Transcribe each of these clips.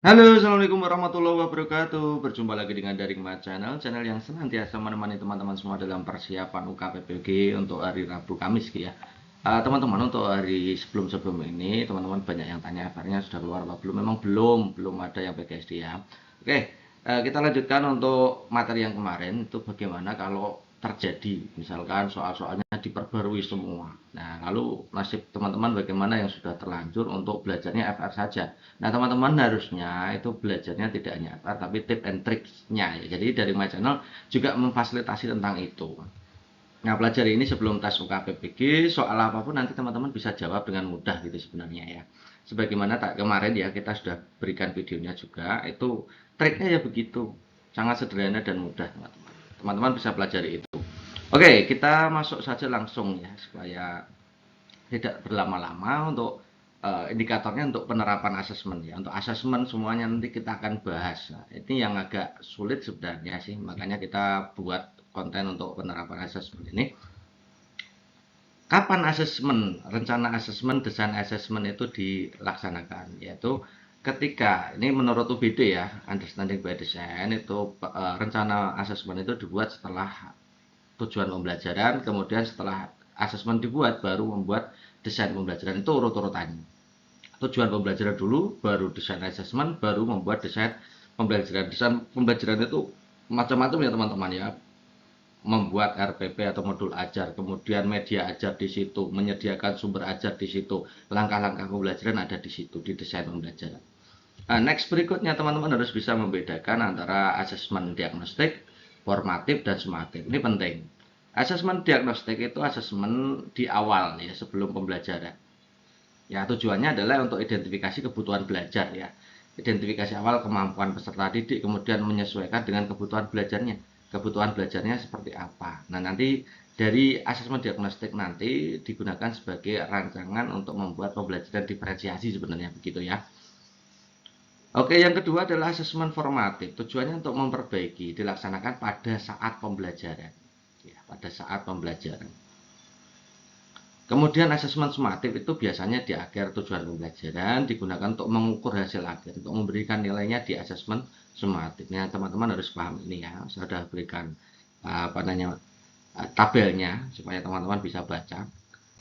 Halo, assalamualaikum warahmatullahi wabarakatuh. Berjumpa lagi dengan Daring Ma Channel, channel yang senantiasa menemani teman-teman semua dalam persiapan UKPPG untuk hari Rabu Kamis, ya. Teman-teman, untuk hari sebelum ini, teman-teman banyak yang tanya kabarnya sudah keluar apa belum? Memang belum ada yang PGSD, ya. Oke, kita lanjutkan untuk materi yang kemarin itu bagaimana kalau terjadi misalkan soal-soalnya diperbarui semua. Nah, lalu nasib teman-teman bagaimana yang sudah terlanjur untuk belajarnya FR saja. Nah, teman-teman harusnya itu belajarnya tidak hanya FR tapi tip and tricksnya, ya. Jadi dari My Channel juga memfasilitasi tentang itu. Nah, pelajari ini sebelum tes UKPPG, soal apapun nanti teman-teman bisa jawab dengan mudah gitu sebenarnya, ya. Sebagaimana tak kemarin ya kita sudah berikan videonya juga, itu triknya ya begitu. Sangat sederhana dan mudah, teman-teman. Teman-teman bisa pelajari itu. Oke, kita masuk saja langsung ya supaya tidak berlama-lama untuk indikatornya untuk penerapan asesmen, ya. Untuk asesmen semuanya nanti kita akan bahas. Nah, ini yang agak sulit sebenarnya sih, makanya kita buat konten untuk penerapan asesmen ini. Kapan asesmen, rencana asesmen, desain asesmen itu dilaksanakan? Yaitu ketika, ini menurut UBD ya, Understanding by Design, itu rencana asesmen itu dibuat setelah tujuan pembelajaran, kemudian setelah asesmen dibuat, baru membuat desain pembelajaran. Itu urut-urutannya. Tujuan pembelajaran dulu, baru desain asesmen, baru membuat desain pembelajaran. Desain pembelajaran itu macam-macam ya teman-teman, ya. Membuat RPP atau modul ajar, kemudian media ajar di situ, menyediakan sumber ajar di situ, langkah-langkah pembelajaran ada di situ, di desain pembelajaran. Nah, next berikutnya teman-teman harus bisa membedakan antara asesmen diagnostik, formatif, dan sumatif. Ini penting. Asesmen diagnostik itu asesmen di awal ya, sebelum pembelajaran. Ya, tujuannya adalah untuk identifikasi kebutuhan belajar, ya. Identifikasi awal kemampuan peserta didik, kemudian menyesuaikan dengan kebutuhan belajarnya. Kebutuhan belajarnya seperti apa. Nah, nanti dari asesmen diagnostik nanti digunakan sebagai rancangan untuk membuat pembelajaran diferensiasi sebenarnya begitu, ya. Oke, yang kedua adalah asesmen formatif. Tujuannya untuk memperbaiki, dilaksanakan pada saat pembelajaran. Ya, pada saat pembelajaran. Kemudian asesmen sumatif itu biasanya di akhir tujuan pembelajaran digunakan untuk mengukur hasil akhir, untuk memberikan nilainya di asesmen sumatif. Nah, teman-teman harus paham ini ya. Saya sudah berikan apa namanya tabelnya supaya teman-teman bisa baca.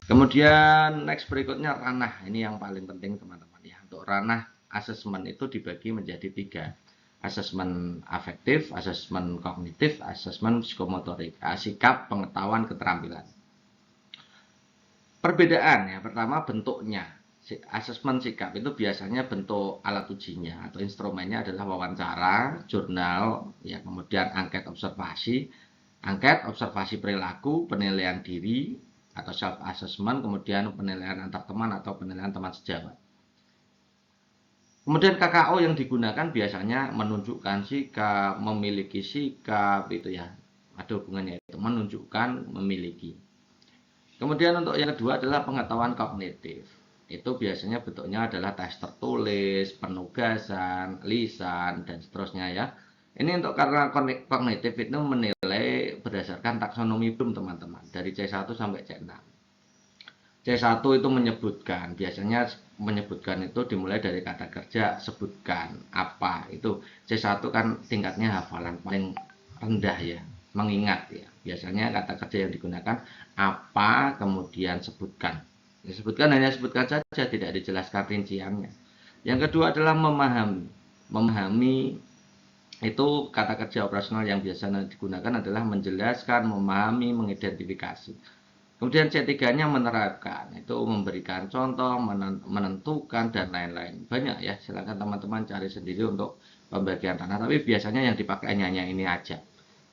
Kemudian next berikutnya ranah. Ini yang paling penting teman-teman ya. Untuk ranah asesmen itu dibagi menjadi 3. Asesmen afektif, asesmen kognitif, asesmen psikomotorik. Sikap, pengetahuan, keterampilan. Perbedaan ya, pertama bentuknya. Asesmen sikap itu biasanya bentuk alat ujinya atau instrumennya adalah wawancara, jurnal, ya, kemudian angket observasi perilaku, penilaian diri atau self assessment, kemudian penilaian antar teman atau penilaian teman sejawat. Kemudian KKO yang digunakan biasanya menunjukkan sikap, memiliki sikap itu ya. Ada hubungannya itu, menunjukkan, memiliki. Kemudian untuk yang kedua adalah pengetahuan kognitif. Itu biasanya bentuknya adalah tes tertulis, penugasan, lisan, dan seterusnya, ya. Ini untuk karena kognitif itu menilai berdasarkan taksonomi Bloom, teman-teman, dari C1 sampai C6. C1 itu menyebutkan, biasanya menyebutkan itu dimulai dari kata kerja, sebutkan apa. Itu C1 kan tingkatnya hafalan paling rendah ya, mengingat ya. Biasanya kata kerja yang digunakan apa, kemudian sebutkan. Ya, sebutkan hanya sebutkan saja, tidak dijelaskan rinciannya. Yang kedua adalah memahami. Memahami itu kata kerja operasional yang biasanya digunakan adalah menjelaskan, memahami, mengidentifikasi. Kemudian C3-nya menerapkan, itu memberikan contoh, menentukan, dan lain-lain. Banyak ya, silakan teman-teman cari sendiri untuk pembagian tanah, tapi biasanya yang dipakai hanya ini aja.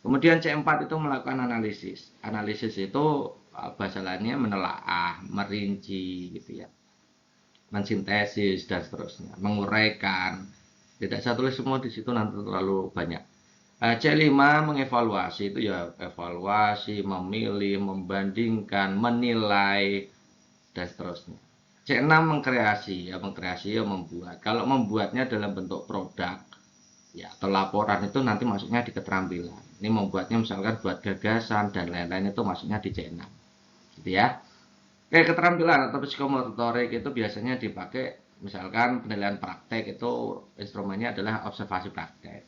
Kemudian C4 itu melakukan analisis. Analisis itu bahasa lainnya menelaah, merinci gitu ya, mensintesis dan seterusnya, menguraikan. Tidak saya tulis semua di situ nanti terlalu banyak. C5 mengevaluasi, itu ya evaluasi, memilih, membandingkan, menilai, dan seterusnya. C6 mengkreasi, ya membuat. Kalau membuatnya dalam bentuk produk, ya atau laporan itu nanti masuknya di keterampilan. Ini membuatnya misalkan buat gagasan dan lain-lain itu masuknya di C6. Gitu ya. Keterampilan atau psikomotorik itu biasanya dipakai Misalkan penilaian praktek itu instrumennya adalah observasi praktek.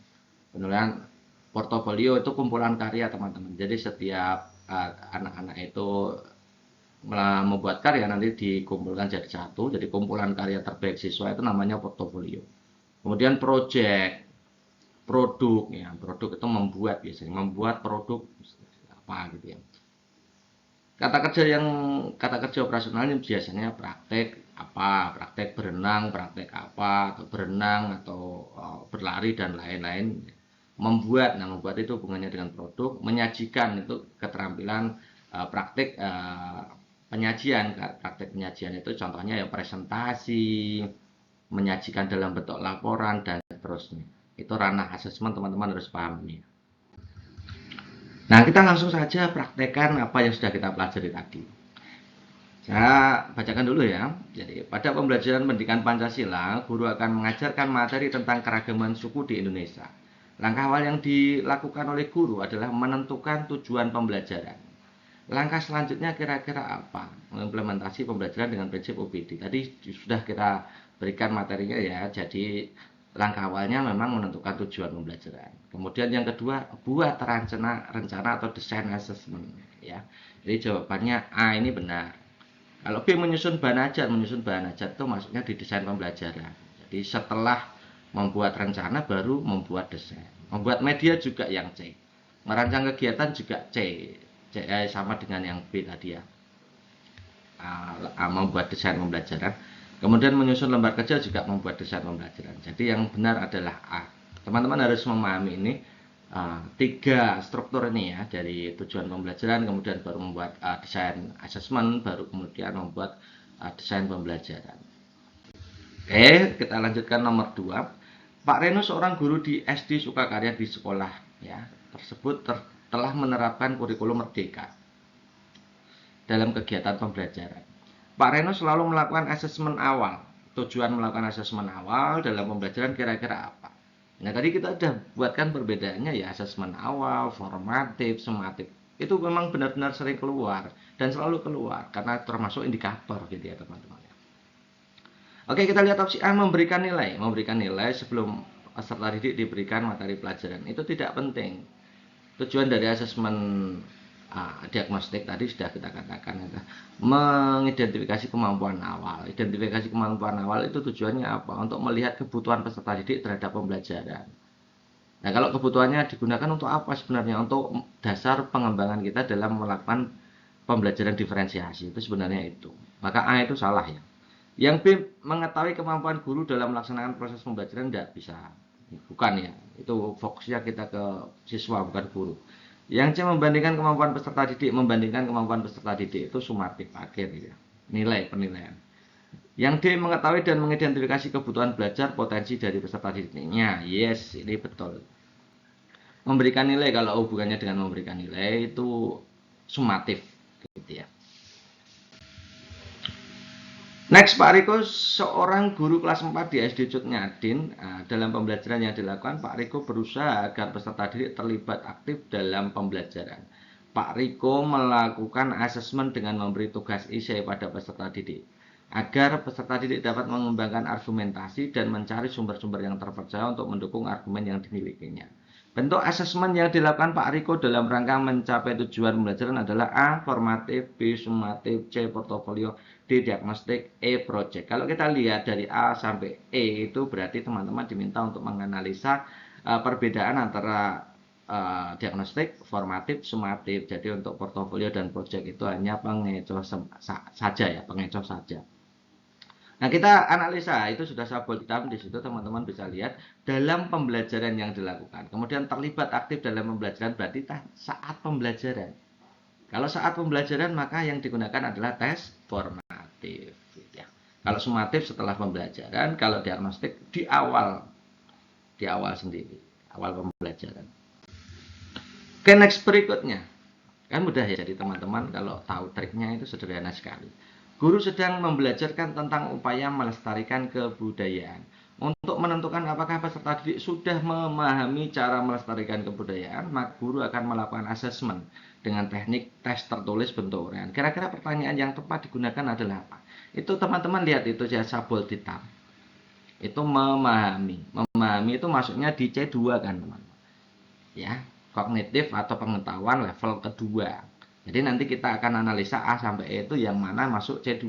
Penilaian portofolio itu kumpulan karya teman-teman. Jadi setiap anak-anak itu membuat karya nanti dikumpulkan jadi satu. Jadi kumpulan karya terbaik siswa itu namanya portofolio. Kemudian project, produk ya, produk itu membuat, biasanya membuat produk apa gitu ya. Kata kerja operasionalnya biasanya praktek apa, praktek berenang, praktek apa, atau berenang atau berlari dan lain-lain. Membuat, nah membuat itu hubungannya dengan produk. Menyajikan itu keterampilan praktek penyajian. Praktek penyajian itu contohnya ya presentasi, menyajikan dalam bentuk laporan dan seterusnya. Itu ranah asesmen, teman-teman harus pahami. Nah, kita langsung saja praktekkan apa yang sudah kita pelajari tadi. Saya bacakan dulu ya. Jadi, pada pembelajaran pendidikan Pancasila, guru akan mengajarkan materi tentang keragaman suku di Indonesia. Langkah awal yang dilakukan oleh guru adalah menentukan tujuan pembelajaran. Langkah selanjutnya kira-kira apa? Mengimplementasi pembelajaran dengan prinsip OPD. Tadi sudah kita berikan materinya ya. Jadi langkah awalnya memang menentukan tujuan pembelajaran. Kemudian yang kedua, buat rencana atau desain assessment ya. Jadi jawabannya A ini benar. Kalau B menyusun bahan ajar itu maksudnya di desain pembelajaran. Jadi setelah membuat rencana baru membuat desain. Membuat media juga yang C. Merancang kegiatan juga C. Sama dengan yang B tadi ya. Membuat desain pembelajaran. Kemudian menyusun lembar kerja juga membuat desain pembelajaran. Jadi yang benar adalah A. Teman-teman harus memahami ini tiga struktur ini ya, dari tujuan pembelajaran, kemudian baru membuat desain asesmen, baru kemudian membuat desain pembelajaran. Oke, kita lanjutkan nomor 2. Pak Reno seorang guru di SD Sukakarya di sekolah ya tersebut telah menerapkan kurikulum merdeka dalam kegiatan pembelajaran. Pak Reno selalu melakukan asesmen awal. Tujuan melakukan asesmen awal dalam pembelajaran kira-kira apa? Nah, tadi kita sudah buatkan perbedaannya ya, asesmen awal, formatif, sumatif. Itu memang benar-benar sering keluar dan selalu keluar karena termasuk indikator gitu ya, teman-teman. Oke, kita lihat opsi A, memberikan nilai. Memberikan nilai sebelum peserta didik diberikan materi pelajaran. Itu tidak penting. Tujuan dari asesmen diagnostik tadi sudah kita katakan itu mengidentifikasi kemampuan awal. Identifikasi kemampuan awal itu tujuannya apa? Untuk melihat kebutuhan peserta didik terhadap pembelajaran. Nah, kalau kebutuhannya digunakan untuk apa sebenarnya? Untuk dasar pengembangan kita dalam melakukan pembelajaran diferensiasi. Itu sebenarnya itu. Maka A itu salah ya. Yang B, mengetahui kemampuan guru dalam melaksanakan proses pembelajaran, tidak bisa. Bukan ya. Itu fokusnya kita ke siswa, bukan guru. Yang C, membandingkan kemampuan peserta didik. Membandingkan kemampuan peserta didik itu sumatif akhir ya. Nilai penilaian. Yang D, mengetahui dan mengidentifikasi kebutuhan belajar potensi dari peserta didiknya. Yes, ini betul. Memberikan nilai, kalau hubungannya dengan memberikan nilai itu sumatif gitu ya. Next, Pak Riko seorang guru kelas 4 di SD Cut Nyadin. Dalam pembelajaran yang dilakukan, Pak Riko berusaha agar peserta didik terlibat aktif dalam pembelajaran. Pak Riko melakukan asesmen dengan memberi tugas esai pada peserta didik agar peserta didik dapat mengembangkan argumentasi dan mencari sumber-sumber yang terpercaya untuk mendukung argumen yang dimilikinya. Bentuk asesmen yang dilakukan Pak Riko dalam rangka mencapai tujuan pembelajaran adalah A, formatif, B, sumatif, C, portofolio, D, diagnostik, E, project. Kalau kita lihat dari A sampai E itu berarti teman-teman diminta untuk menganalisa perbedaan antara diagnostik, formatif, sumatif. Jadi untuk portofolio dan project itu hanya pengecoh saja ya, pengecoh saja. Nah, kita analisa, itu sudah saya bold hitam di situ, teman-teman bisa lihat dalam pembelajaran yang dilakukan. Kemudian terlibat aktif dalam pembelajaran berarti saat pembelajaran. Kalau saat pembelajaran maka yang digunakan adalah tes formatif. Ya. Kalau sumatif setelah pembelajaran, kalau diagnostik di awal sendiri, awal pembelajaran. Oke, next berikutnya. Kan mudah ya, jadi teman-teman kalau tahu triknya itu sederhana sekali. Guru sedang membelajarkan tentang upaya melestarikan kebudayaan. Untuk menentukan apakah peserta didik sudah memahami cara melestarikan kebudayaan, maka guru akan melakukan asesmen dengan teknik tes tertulis bentuk uraian. Kira-kira pertanyaan yang tepat digunakan adalah apa? Itu teman-teman lihat itu jasa bold hitam. Itu memahami. Memahami itu masuknya di C2 kan, teman-teman. Ya, kognitif atau pengetahuan level kedua. Jadi nanti kita akan analisa A sampai E itu yang mana masuk C2.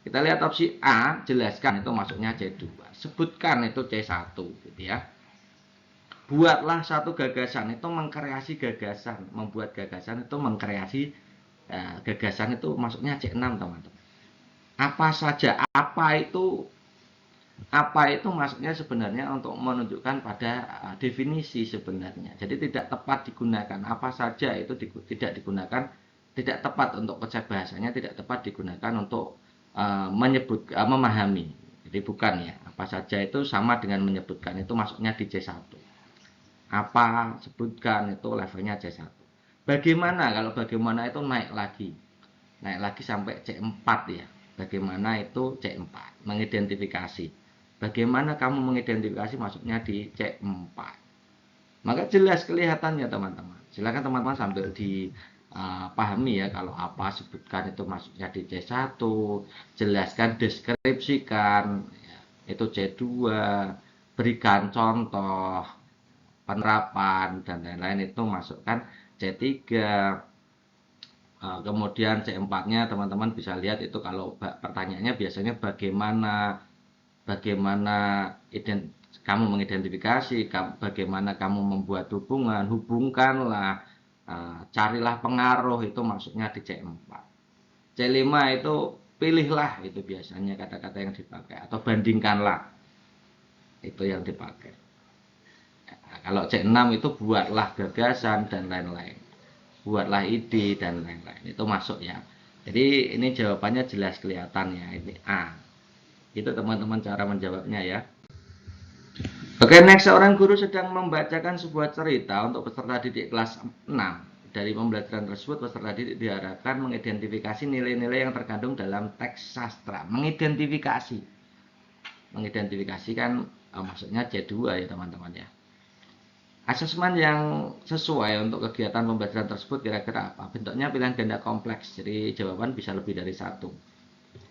Kita lihat opsi A, jelaskan itu masuknya C2. Sebutkan itu C1 gitu ya. Buatlah satu gagasan, itu mengkreasi gagasan, membuat gagasan itu mengkreasi gagasan itu masuknya C6, teman-teman. Apa saja, apa itu maksudnya sebenarnya untuk menunjukkan pada definisi sebenarnya. Jadi tidak tepat digunakan, apa saja itu tidak digunakan, tidak tepat untuk konsep bahasanya, tidak tepat digunakan untuk menyebut memahami. Jadi bukan ya, apa saja itu sama dengan menyebutkan, itu masuknya di C1. Apa sebutkan itu levelnya C1. Bagaimana, kalau bagaimana itu naik lagi sampai C4 ya. Bagaimana itu C4, mengidentifikasi. Bagaimana kamu mengidentifikasi masuknya di C4. Maka jelas kelihatannya teman-teman. Silakan teman-teman sambil dipahami ya, kalau apa sebutkan itu masuknya di C1, jelaskan, deskripsikan ya, itu C2, berikan contoh, penerapan dan lain-lain itu masukkan C3. Kemudian C4-nya teman-teman bisa lihat itu kalau pertanyaannya biasanya bagaimana kamu mengidentifikasi, bagaimana kamu membuat hubungan, hubungkanlah, carilah pengaruh, itu masuknya di C4. C5 itu pilihlah, itu biasanya kata-kata yang dipakai, atau bandingkanlah, itu yang dipakai. Nah, kalau C6 itu buatlah gagasan dan lain-lain, buatlah ide dan lain-lain, itu masuk ya. Jadi ini jawabannya jelas kelihatan ya, ini A. Itu teman-teman cara menjawabnya ya. Oke, next, seorang guru sedang membacakan sebuah cerita untuk peserta didik kelas 6. Dari pembelajaran tersebut, peserta didik diharapkan mengidentifikasi nilai-nilai yang terkandung dalam teks sastra. Mengidentifikasi kan maksudnya C2 ya teman-teman ya. Asesmen yang sesuai untuk kegiatan pembelajaran tersebut kira-kira apa? Bentuknya pilihan ganda kompleks, jadi jawaban bisa lebih dari satu.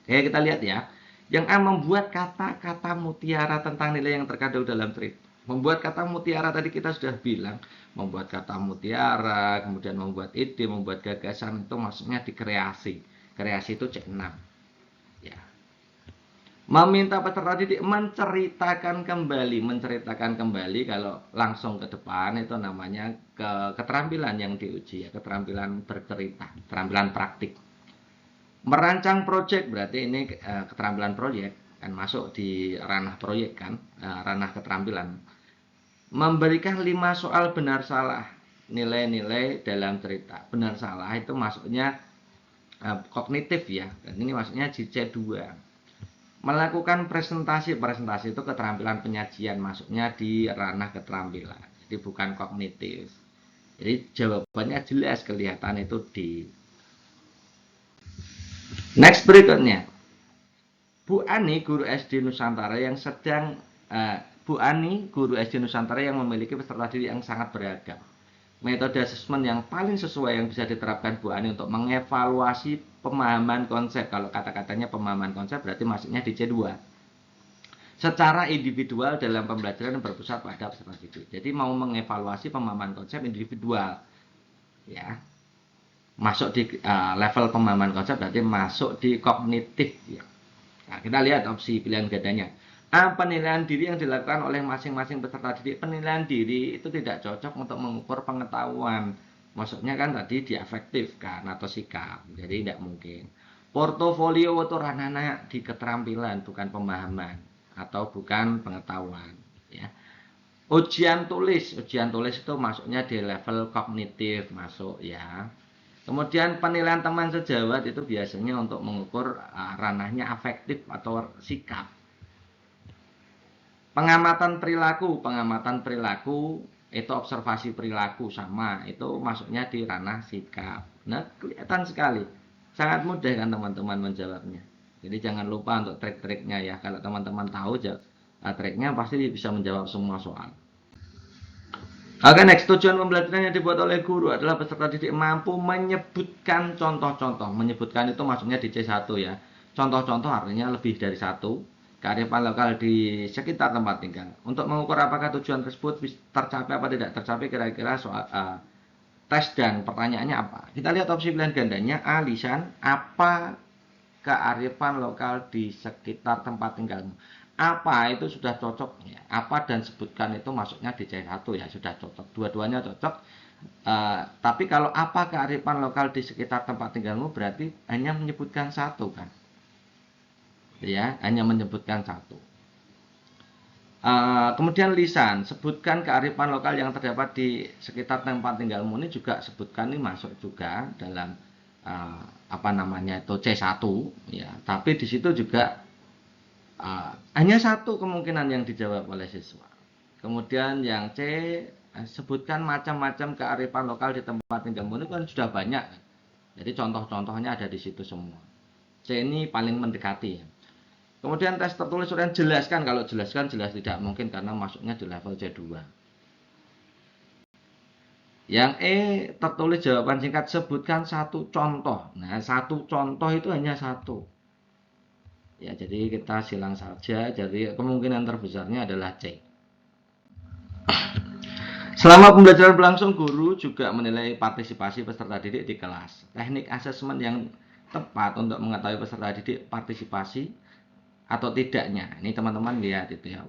Oke, kita lihat ya. Yang A, membuat kata-kata mutiara tentang nilai yang terkandung dalam cerita. Membuat kata mutiara tadi kita sudah bilang, membuat kata mutiara, kemudian membuat ide, membuat gagasan, itu maksudnya dikreasi. Kreasi itu C6. Ya. Meminta peserta didik menceritakan kembali, kalau langsung ke depan itu namanya keterampilan yang diuji ya, keterampilan bercerita, keterampilan praktik. Merancang proyek, berarti ini keterampilan proyek kan masuk di ranah proyek kan, ranah keterampilan. Memberikan 5 soal benar salah, nilai-nilai dalam cerita. Benar salah itu masuknya kognitif ya, dan ini masuknya di C2. Melakukan presentasi itu keterampilan penyajian, masuknya di ranah keterampilan, jadi bukan kognitif. Jadi jawabannya jelas kelihatan itu di next berikutnya. Bu Ani, guru SD Nusantara yang memiliki peserta didik yang sangat beragam. Metode asesmen yang paling sesuai yang bisa diterapkan Bu Ani untuk mengevaluasi pemahaman konsep. Kalau kata-katanya pemahaman konsep berarti masuknya di C2. Secara individual dalam pembelajaran yang berpusat pada peserta didik. Jadi mau mengevaluasi pemahaman konsep individual. Ya. Masuk di level pemahaman konsep berarti masuk di kognitif ya. Nah, kita lihat opsi pilihan gandanya. A, penilaian diri yang dilakukan oleh masing-masing peserta didik. Penilaian diri itu tidak cocok untuk mengukur pengetahuan. Maksudnya kan tadi diafektifkan atau sikap, jadi tidak mungkin. Portofolio itu ranahnya di keterampilan, bukan pemahaman atau bukan pengetahuan ya. Ujian tulis itu masuknya di level kognitif, masuk ya. Kemudian penilaian teman sejawat itu biasanya untuk mengukur ranahnya afektif atau sikap. Pengamatan perilaku itu observasi perilaku, sama, itu masuknya di ranah sikap. Nah, kelihatan sekali. Sangat mudah kan teman-teman menjawabnya. Jadi jangan lupa untuk trik-triknya ya. Kalau teman-teman tahu triknya pasti bisa menjawab semua soal. Oke, next. Tujuan pembelajaran yang dibuat oleh guru adalah peserta didik mampu menyebutkan contoh-contoh. Menyebutkan itu maksudnya di C1 ya. Contoh-contoh artinya lebih dari satu. kearifan lokal di sekitar tempat tinggal. Untuk mengukur apakah tujuan tersebut tercapai apa tidak tercapai, kira-kira soal tes dan pertanyaannya apa. Kita lihat opsi pilihan gandanya. A. Lisan. Apa kearifan lokal di sekitar tempat tinggalmu? Apa itu sudah cocok ya. Apa dan sebutkan itu masuknya di C1 ya, sudah cocok. Dua-duanya cocok. Tapi kalau apa kearifan lokal di sekitar tempat tinggalmu berarti hanya menyebutkan satu kan. Ya, hanya menyebutkan satu. Kemudian lisan, sebutkan kearifan lokal yang terdapat di sekitar tempat tinggalmu, ini juga sebutkan, ini masuk juga dalam apa namanya itu C1 ya. Tapi di situ juga hanya satu kemungkinan yang dijawab oleh siswa. Kemudian yang C, sebutkan macam-macam kearifan lokal di tempat tinggalmu, ini kan sudah banyak. Jadi contoh-contohnya ada di situ semua. C ini paling mendekati ya. Kemudian tes tertulis sudah jelaskan. Kalau jelaskan jelas tidak mungkin karena masuknya di level C2. Yang E, tertulis jawaban singkat, sebutkan satu contoh. Nah, satu contoh itu hanya satu. Ya, jadi kita silang saja. Jadi kemungkinan terbesarnya adalah C. Selama pembelajaran berlangsung, guru juga menilai partisipasi peserta didik di kelas. Teknik asesmen yang tepat untuk mengetahui peserta didik partisipasi atau tidaknya. Ini teman-teman lihat itu ya.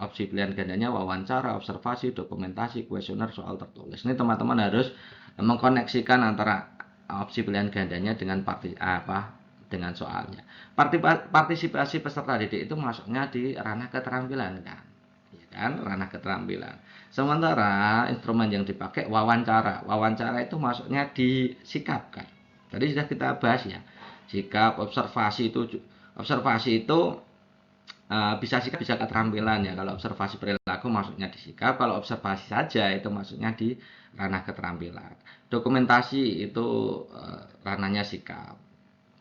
Opsi pilihan gandanya wawancara, observasi, dokumentasi, kuesioner, soal tertulis. Ini teman-teman harus mengkoneksikan antara opsi pilihan gandanya dengan dengan soalnya. Partisipasi peserta didik itu masuknya di ranah keterampilan kan. Ya kan, ranah keterampilan. Sementara instrumen yang dipakai wawancara. Wawancara itu masuknya di sikap kan. Tadi sudah kita bahas ya. Sikap, observasi itu bisa sikap bisa keterampilan ya. Kalau observasi perilaku masuknya di sikap, kalau observasi saja itu masuknya di ranah keterampilan. Dokumentasi itu ranahnya sikap.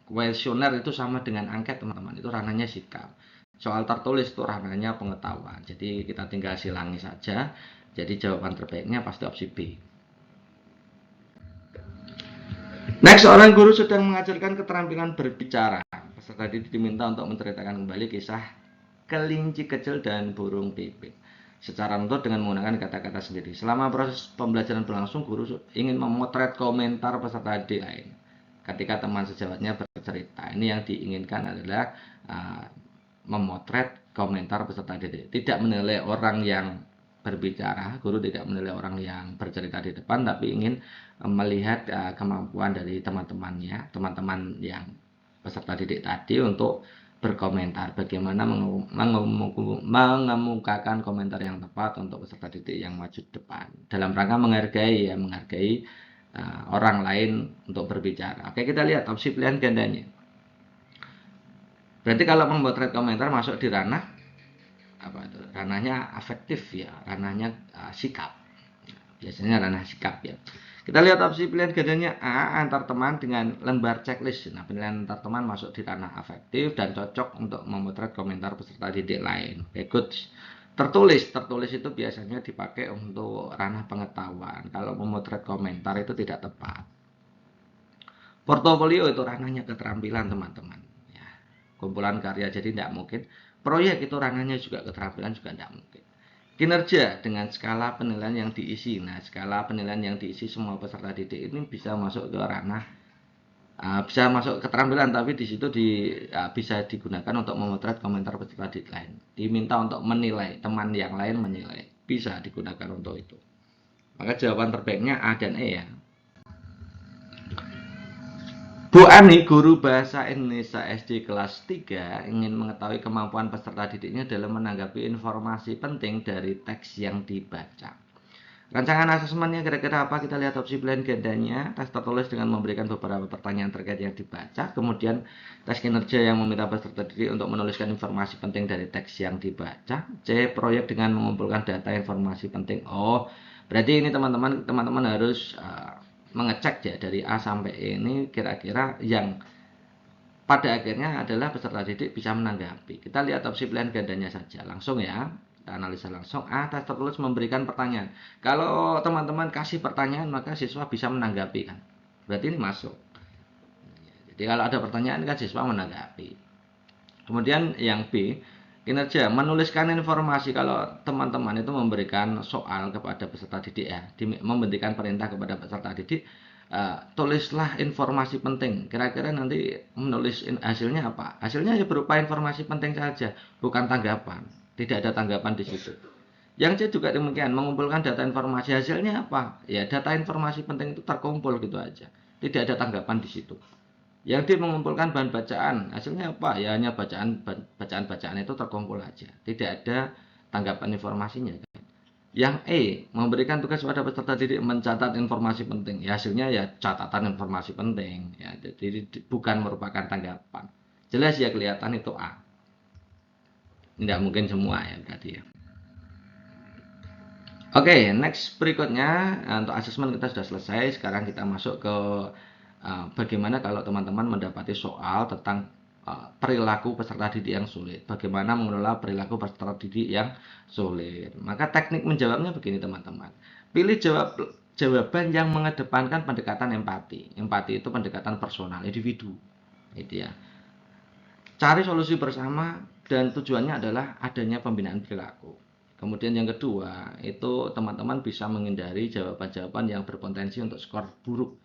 Kuesioner itu sama dengan angket teman-teman, itu ranahnya sikap. Soal tertulis itu ranahnya pengetahuan. Jadi kita tinggal silangi saja. Jadi jawaban terbaiknya pasti opsi B. Next, seorang guru sedang mengajarkan keterampilan berbicara. Peserta didik diminta untuk menceritakan kembali kisah kelinci kecil dan burung pipit secara nutur dengan menggunakan kata-kata sendiri. Selama proses pembelajaran berlangsung, guru ingin memotret komentar peserta didik lain ketika teman sejawatnya bercerita. Ini yang diinginkan adalah memotret komentar peserta didik. Tidak menilai orang yang berbicara, guru tidak menilai orang yang bercerita di depan, tapi ingin melihat kemampuan dari teman-temannya, teman-teman yang peserta didik tadi untuk berkomentar, bagaimana mengemukakan komentar yang tepat untuk peserta didik yang maju depan, dalam rangka menghargai orang lain untuk berbicara. Oke, kita lihat opsi pilihan gandanya. Berarti kalau memotret komentar masuk di ranah ranahnya afektif ya, ranahnya sikap. Biasanya ranah sikap ya. Kita lihat opsi pilihan gandanya A, antar teman dengan lembar checklist. Nah, penilaian antar teman masuk di ranah afektif dan cocok untuk memotret komentar peserta didik lain. Oke, good. Tertulis itu biasanya dipakai untuk ranah pengetahuan. Kalau memotret komentar itu tidak tepat. Portofolio itu ranahnya keterampilan teman-teman. Ya, kumpulan karya, jadi tidak mungkin. Proyek itu ranahnya juga keterampilan, juga tidak mungkin. Kinerja dengan skala penilaian yang diisi. Nah, skala penilaian yang diisi semua peserta didik ini bisa masuk ke ranah, bisa masuk keterampilan, tapi di situ bisa digunakan untuk memotret komentar peserta didik lain. Diminta untuk menilai, teman yang lain menilai, bisa digunakan untuk itu. Maka jawaban terbaiknya A dan E ya. Bu Ani, guru bahasa Indonesia SD kelas 3, ingin mengetahui kemampuan peserta didiknya dalam menanggapi informasi penting dari teks yang dibaca. Rancangan asesmennya kira-kira apa? Kita lihat opsi pilihan gandanya. Tes tertulis dengan memberikan beberapa pertanyaan terkait yang dibaca. Kemudian tes kinerja yang meminta peserta didik untuk menuliskan informasi penting dari teks yang dibaca. C, proyek dengan mengumpulkan data informasi penting. Oh, berarti ini teman-teman harus mengecek ya dari A sampai E ini kira-kira yang pada akhirnya adalah peserta didik bisa menanggapi. Kita lihat opsi pilihan gandanya saja langsung ya, kita analisa langsung. A, tes tertulis memberikan pertanyaan. Kalau teman-teman kasih pertanyaan maka siswa bisa menanggapi kan, berarti ini masuk. Jadi kalau ada pertanyaan kan siswa menanggapi. Kemudian yang B, kinerja menuliskan informasi. Kalau teman-teman itu memberikan soal kepada peserta didik ya, memberikan perintah kepada peserta didik, tulislah informasi penting. Kira-kira nanti menulis hasilnya apa? Hasilnya ya berupa informasi penting saja, bukan tanggapan. Tidak ada tanggapan di situ. Yang C juga demikian, mengumpulkan data informasi. Hasilnya apa? Ya data informasi penting itu terkumpul gitu aja. Tidak ada tanggapan di situ. Yang D mengumpulkan bahan bacaan. Hasilnya apa? Ya hanya bacaan-bacaan itu terkumpul aja. Tidak ada tanggapan informasinya. Yang E memberikan tugas kepada peserta didik mencatat informasi penting. Ya hasilnya ya catatan informasi penting. Ya, jadi bukan merupakan tanggapan. Jelas ya kelihatan itu A. Tidak mungkin semua ya berarti ya. Oke, next berikutnya untuk asesmen kita sudah selesai. Sekarang kita masuk ke bagaimana kalau teman-teman mendapati soal tentang perilaku peserta didik yang sulit. Bagaimana mengelola perilaku peserta didik yang sulit. Maka teknik menjawabnya begini teman-teman. Pilih jawaban yang mengedepankan pendekatan empati. Empati itu pendekatan personal, individu. Itu ya. Cari solusi bersama dan tujuannya adalah adanya pembinaan perilaku. Kemudian yang kedua, itu teman-teman bisa menghindari jawaban-jawaban yang berpotensi untuk skor buruk.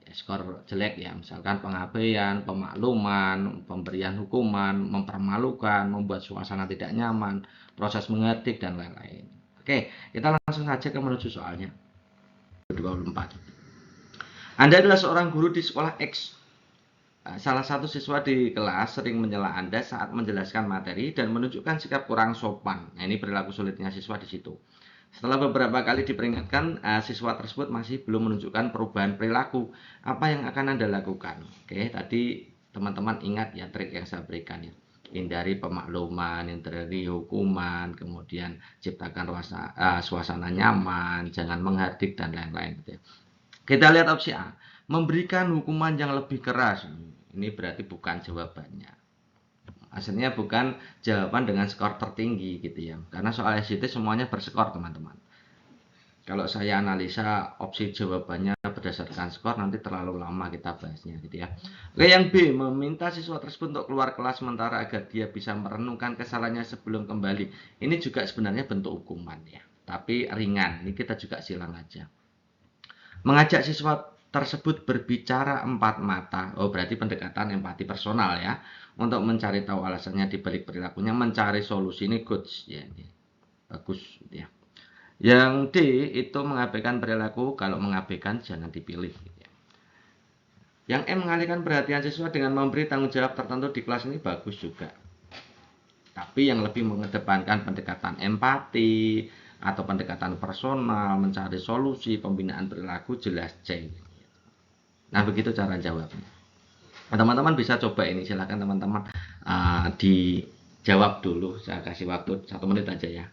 Ya, skor jelek ya, misalkan pengabaian, pemakluman, pemberian hukuman, mempermalukan, membuat suasana tidak nyaman, proses mengetik, dan lain-lain. Oke, kita langsung saja ke menuju soalnya. 24. Anda adalah seorang guru di sekolah X. Salah satu siswa di kelas sering menyela Anda saat menjelaskan materi dan menunjukkan sikap kurang sopan. Nah, ini perilaku sulitnya siswa di situ. Setelah beberapa kali diperingatkan, siswa tersebut masih belum menunjukkan perubahan perilaku. Apa yang akan Anda lakukan? Oke, tadi teman-teman ingat ya trik yang saya berikan ya. Hindari pemakluman, hindari hukuman, kemudian ciptakan suasana nyaman, jangan menghardik dan lain-lain. Kita lihat opsi A, memberikan hukuman yang lebih keras. Ini berarti bukan jawabannya. Hasilnya bukan jawaban dengan skor tertinggi gitu ya. Karena soal SJT semuanya berskor teman-teman. Kalau saya analisa opsi jawabannya berdasarkan skor nanti terlalu lama kita bahasnya gitu ya. Oke, yang B, meminta siswa tersebut untuk keluar kelas sementara agar dia bisa merenungkan kesalahannya sebelum kembali. Ini juga sebenarnya bentuk hukuman ya. Tapi ringan, ini kita juga silang aja. Mengajak siswa tersebut berbicara empat mata. Oh, berarti pendekatan empati personal ya. Untuk mencari tahu alasannya di balik perilakunya, mencari solusi. Ini good ya. Ini bagus ya. Yang D itu mengabaikan perilaku. Kalau mengabaikan jangan dipilih. Ya. Yang M mengalihkan perhatian siswa dengan memberi tanggung jawab tertentu di kelas, ini bagus juga. Tapi yang lebih mengedepankan pendekatan empati atau pendekatan personal, mencari solusi, pembinaan perilaku, jelas C. Nah, begitu cara jawabnya. Teman-teman bisa coba ini, silakan teman-teman dijawab dulu. Saya kasih waktu 1 menit aja ya.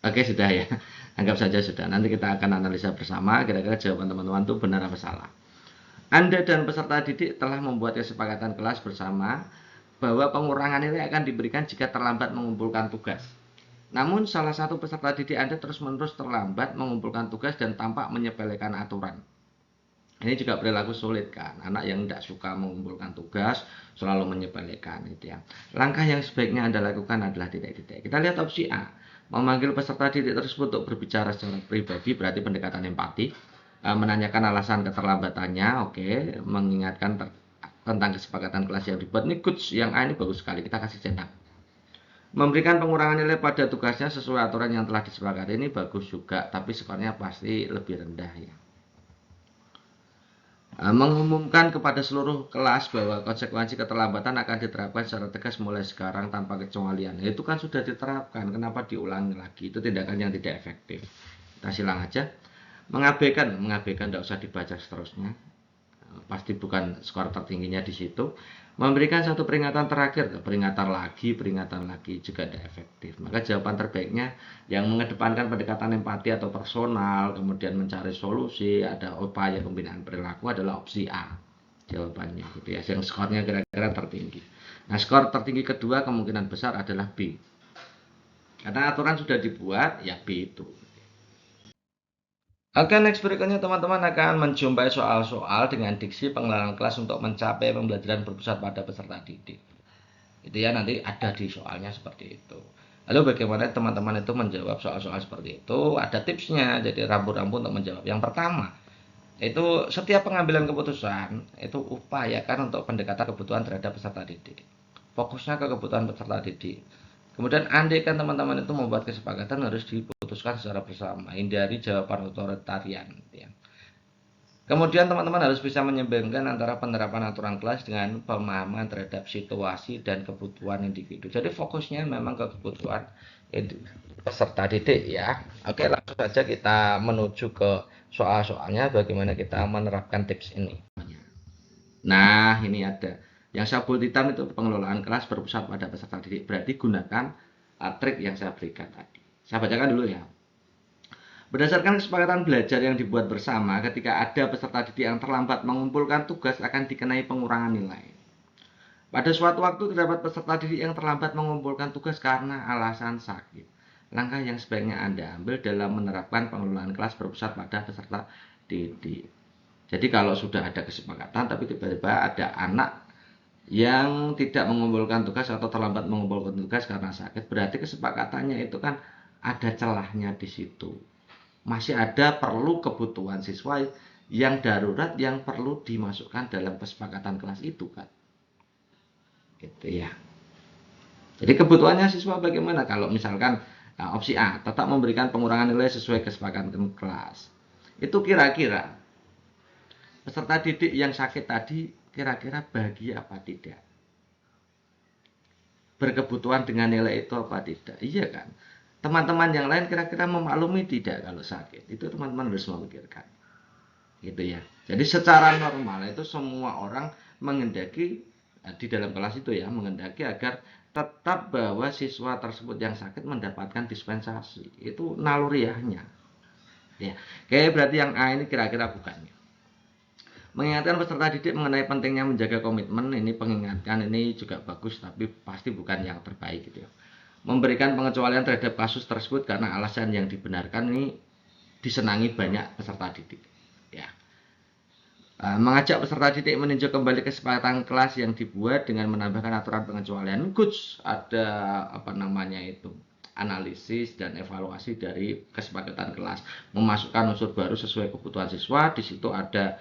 Oke, sudah ya. Anggap saja sudah. Nanti kita akan analisa bersama kira-kira jawaban teman-teman itu benar apa salah. Anda dan peserta didik telah membuat kesepakatan kelas bersama bahwa pengurangan nilai akan diberikan jika terlambat mengumpulkan tugas. Namun salah satu peserta didik Anda terus-menerus terlambat mengumpulkan tugas dan tampak menyepelekan aturan. Ini juga perilaku sulit kan, anak yang tidak suka mengumpulkan tugas selalu menyepelekan gitu ya. Langkah yang sebaiknya Anda lakukan adalah titik-titik. Kita lihat opsi A, memanggil peserta didik tersebut untuk berbicara secara pribadi, berarti pendekatan empati. Menanyakan alasan keterlambatannya, oke, mengingatkan tentang kesepakatan kelas yang dibuat. Ini good, yang A ini bagus sekali, kita kasih cetak. Memberikan pengurangan nilai pada tugasnya sesuai aturan yang telah disepakati, ini bagus juga, tapi skornya pasti lebih rendah ya. Mengumumkan kepada seluruh kelas bahwa konsekuensi keterlambatan akan diterapkan secara tegas mulai sekarang tanpa kecualian. Itu kan sudah diterapkan, kenapa diulangi lagi? Itu tindakan yang tidak efektif. Kita silang aja. Mengabaikan tidak usah dibaca seterusnya. Pasti bukan skor tertingginya di situ. Memberikan satu peringatan terakhir, peringatan lagi juga tidak efektif. Maka jawaban terbaiknya yang mengedepankan pendekatan empati atau personal, kemudian mencari solusi, ada upaya pembinaan perilaku adalah opsi A. Jawabannya gitu ya, yang skornya kira-kira tertinggi. Nah, skor tertinggi kedua kemungkinan besar adalah B. Karena aturan sudah dibuat, ya B itu. Oke, next berikutnya teman-teman akan menjumpai soal-soal dengan diksi pengenalan kelas untuk mencapai pembelajaran berpusat pada peserta didik. Itu ya, nanti ada di soalnya seperti itu. Lalu bagaimana teman-teman itu menjawab soal-soal seperti itu? Ada tipsnya, jadi rambu-rambu untuk menjawab. Yang pertama, itu setiap pengambilan keputusan itu upayakan untuk pendekatan kebutuhan terhadap peserta didik. Fokusnya ke kebutuhan peserta didik. Kemudian andaikan teman-teman itu membuat kesepakatan harus diputuskan secara bersama, hindari jawaban otoritarian ya. Kemudian teman-teman harus bisa menyeimbangkan antara penerapan aturan kelas dengan pemahaman terhadap situasi dan kebutuhan individu. Jadi fokusnya memang ke kebutuhan peserta didik ya. Oke, langsung saja kita menuju ke soal-soalnya bagaimana kita menerapkan tips ini. Nah, ini ada. Yang saya buat hitam itu pengelolaan kelas berpusat pada peserta didik. Berarti gunakan trik yang saya berikan tadi. Saya bacakan dulu ya. Berdasarkan kesepakatan belajar yang dibuat bersama, ketika ada peserta didik yang terlambat mengumpulkan tugas akan dikenai pengurangan nilai. Pada suatu waktu terdapat peserta didik yang terlambat mengumpulkan tugas karena alasan sakit. Langkah yang sebaiknya Anda ambil dalam menerapkan pengelolaan kelas berpusat pada peserta didik. Jadi kalau sudah ada kesepakatan tapi tiba-tiba ada anak yang tidak mengumpulkan tugas atau terlambat mengumpulkan tugas karena sakit, berarti kesepakatannya itu kan ada celahnya di situ. Masih ada perlu kebutuhan siswa yang darurat yang perlu dimasukkan dalam kesepakatan kelas itu kan. Gitu ya. Jadi kebutuhannya siswa bagaimana? Kalau misalkan opsi A tetap memberikan pengurangan nilai sesuai kesepakatan kelas. Itu kira-kira peserta didik yang sakit tadi kira-kira bahagia apa tidak? Berkebutuhan dengan nilai itu apa tidak? Iya kan? Teman-teman yang lain kira-kira memaklumi tidak kalau sakit? Itu teman-teman harus memikirkan. Gitu ya. Jadi secara normal itu semua orang menghendaki di dalam kelas itu ya, menghendaki agar tetap bahwa siswa tersebut yang sakit mendapatkan dispensasi. Itu naluriahnya. Ya. Oke, berarti yang A ini kira-kira bukannya. Mengingatkan peserta didik mengenai pentingnya menjaga komitmen, ini pengingatkan ini juga bagus tapi pasti bukan yang terbaik gitu ya. Memberikan pengecualian terhadap kasus tersebut karena alasan yang dibenarkan ini disenangi banyak peserta didik ya. Mengajak peserta didik meninjau kembali kesepakatan kelas yang dibuat dengan menambahkan aturan pengecualian. Goods ada apa namanya itu analisis dan evaluasi dari kesepakatan kelas, memasukkan unsur baru sesuai kebutuhan siswa. Di situ ada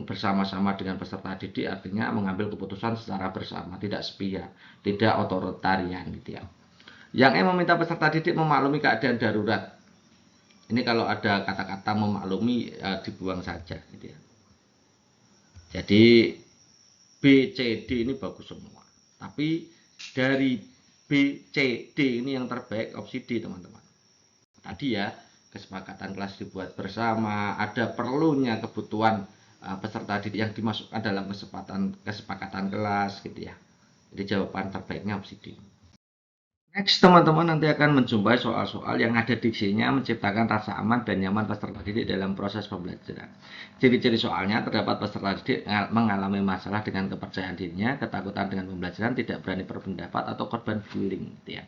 bersama-sama dengan peserta didik, artinya mengambil keputusan secara bersama, tidak sepihak, tidak otoritarian gitu ya. Yang meminta peserta didik memaklumi keadaan darurat. Ini kalau ada kata-kata memaklumi dibuang saja gitu ya. Jadi B, C, D ini bagus semua. Tapi dari B, C, D ini yang terbaik opsi D teman-teman. Tadi ya, kesepakatan kelas dibuat bersama, ada perlunya kebutuhan peserta didik yang dimasukkan dalam kesepakatan kelas gitu ya. Jadi jawaban terbaiknya opsi D. Next, teman-teman nanti akan menjumpai soal-soal yang ada diksinya menciptakan rasa aman dan nyaman peserta didik dalam proses pembelajaran. Ciri-ciri soalnya terdapat peserta didik mengalami masalah dengan kepercayaan dirinya, ketakutan dengan pembelajaran, tidak berani berpendapat, atau korban bullying. Gitu ya.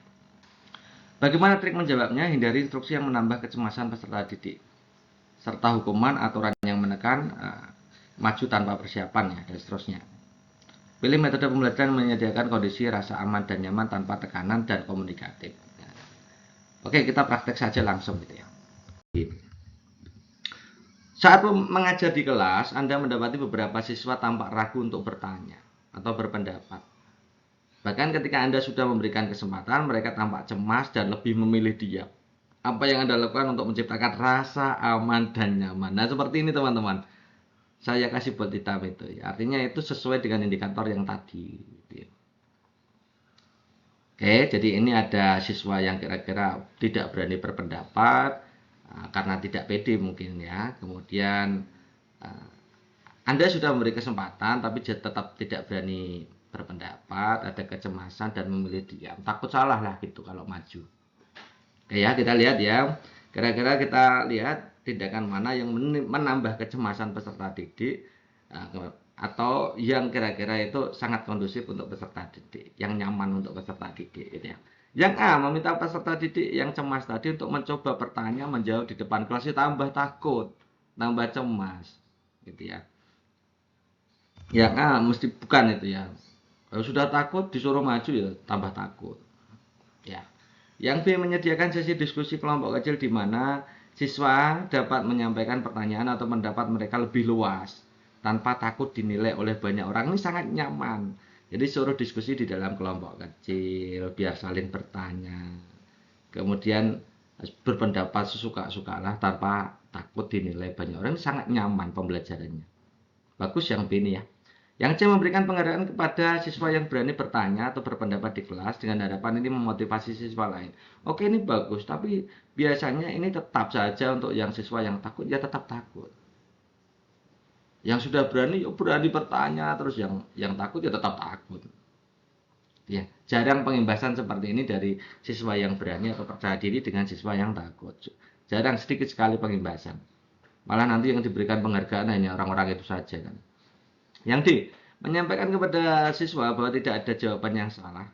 Bagaimana trik menjawabnya? Hindari instruksi yang menambah kecemasan peserta didik, serta hukuman, aturan yang menekan, maju tanpa persiapan ya, dan seterusnya. Pilih metode pembelajaran menyediakan kondisi rasa aman dan nyaman tanpa tekanan dan komunikatif. Oke, kita praktek saja langsung gitu ya. Saat mengajar di kelas, Anda mendapati beberapa siswa tampak ragu untuk bertanya atau berpendapat. Bahkan ketika Anda sudah memberikan kesempatan, mereka tampak cemas dan lebih memilih diam. Apa yang Anda lakukan untuk menciptakan rasa aman dan nyaman? Nah, seperti ini teman-teman. Saya kasih buat hitam itu ya. Artinya itu sesuai dengan indikator yang tadi gitu ya. Oke, jadi ini ada siswa yang kira-kira tidak berani berpendapat karena tidak pede mungkin ya. Kemudian Anda sudah memberi kesempatan tapi tetap tidak berani berpendapat, ada kecemasan dan memilih diam. Takut salah lah gitu kalau maju. Oke ya, kita lihat ya. Kira-kira kita lihat tindakan mana yang menambah kecemasan peserta didik atau yang kira-kira itu sangat kondusif untuk peserta didik, yang nyaman untuk peserta didik gitu ya. Yang A, meminta peserta didik yang cemas tadi untuk mencoba bertanya, menjawab di depan kelas, itu tambah takut, tambah cemas, gitu ya. Yang A mesti bukan itu ya. Kalau sudah takut disuruh maju ya tambah takut. Ya. Yang B, menyediakan sesi diskusi kelompok kecil di mana siswa dapat menyampaikan pertanyaan atau pendapat mereka lebih luas tanpa takut dinilai oleh banyak orang. Ini sangat nyaman. Jadi suruh diskusi di dalam kelompok kecil biar saling bertanya. Kemudian berpendapat sesuka-sukalah tanpa takut dinilai banyak orang. Ini sangat nyaman pembelajarannya. Bagus yang B ini ya. Yang C, memberikan penghargaan kepada siswa yang berani bertanya atau berpendapat di kelas dengan harapan ini memotivasi siswa lain. Oke, ini bagus, tapi biasanya ini tetap saja untuk yang siswa yang takut, ya tetap takut. Yang sudah berani, ya berani bertanya, terus yang takut ya tetap takut. Ya, jarang pengimbasan seperti ini dari siswa yang berani atau percaya diri dengan siswa yang takut. Jarang, sedikit sekali pengimbasan. Malah nanti yang diberikan penghargaan hanya orang-orang itu saja kan. Yang D, menyampaikan kepada siswa bahwa tidak ada jawaban yang salah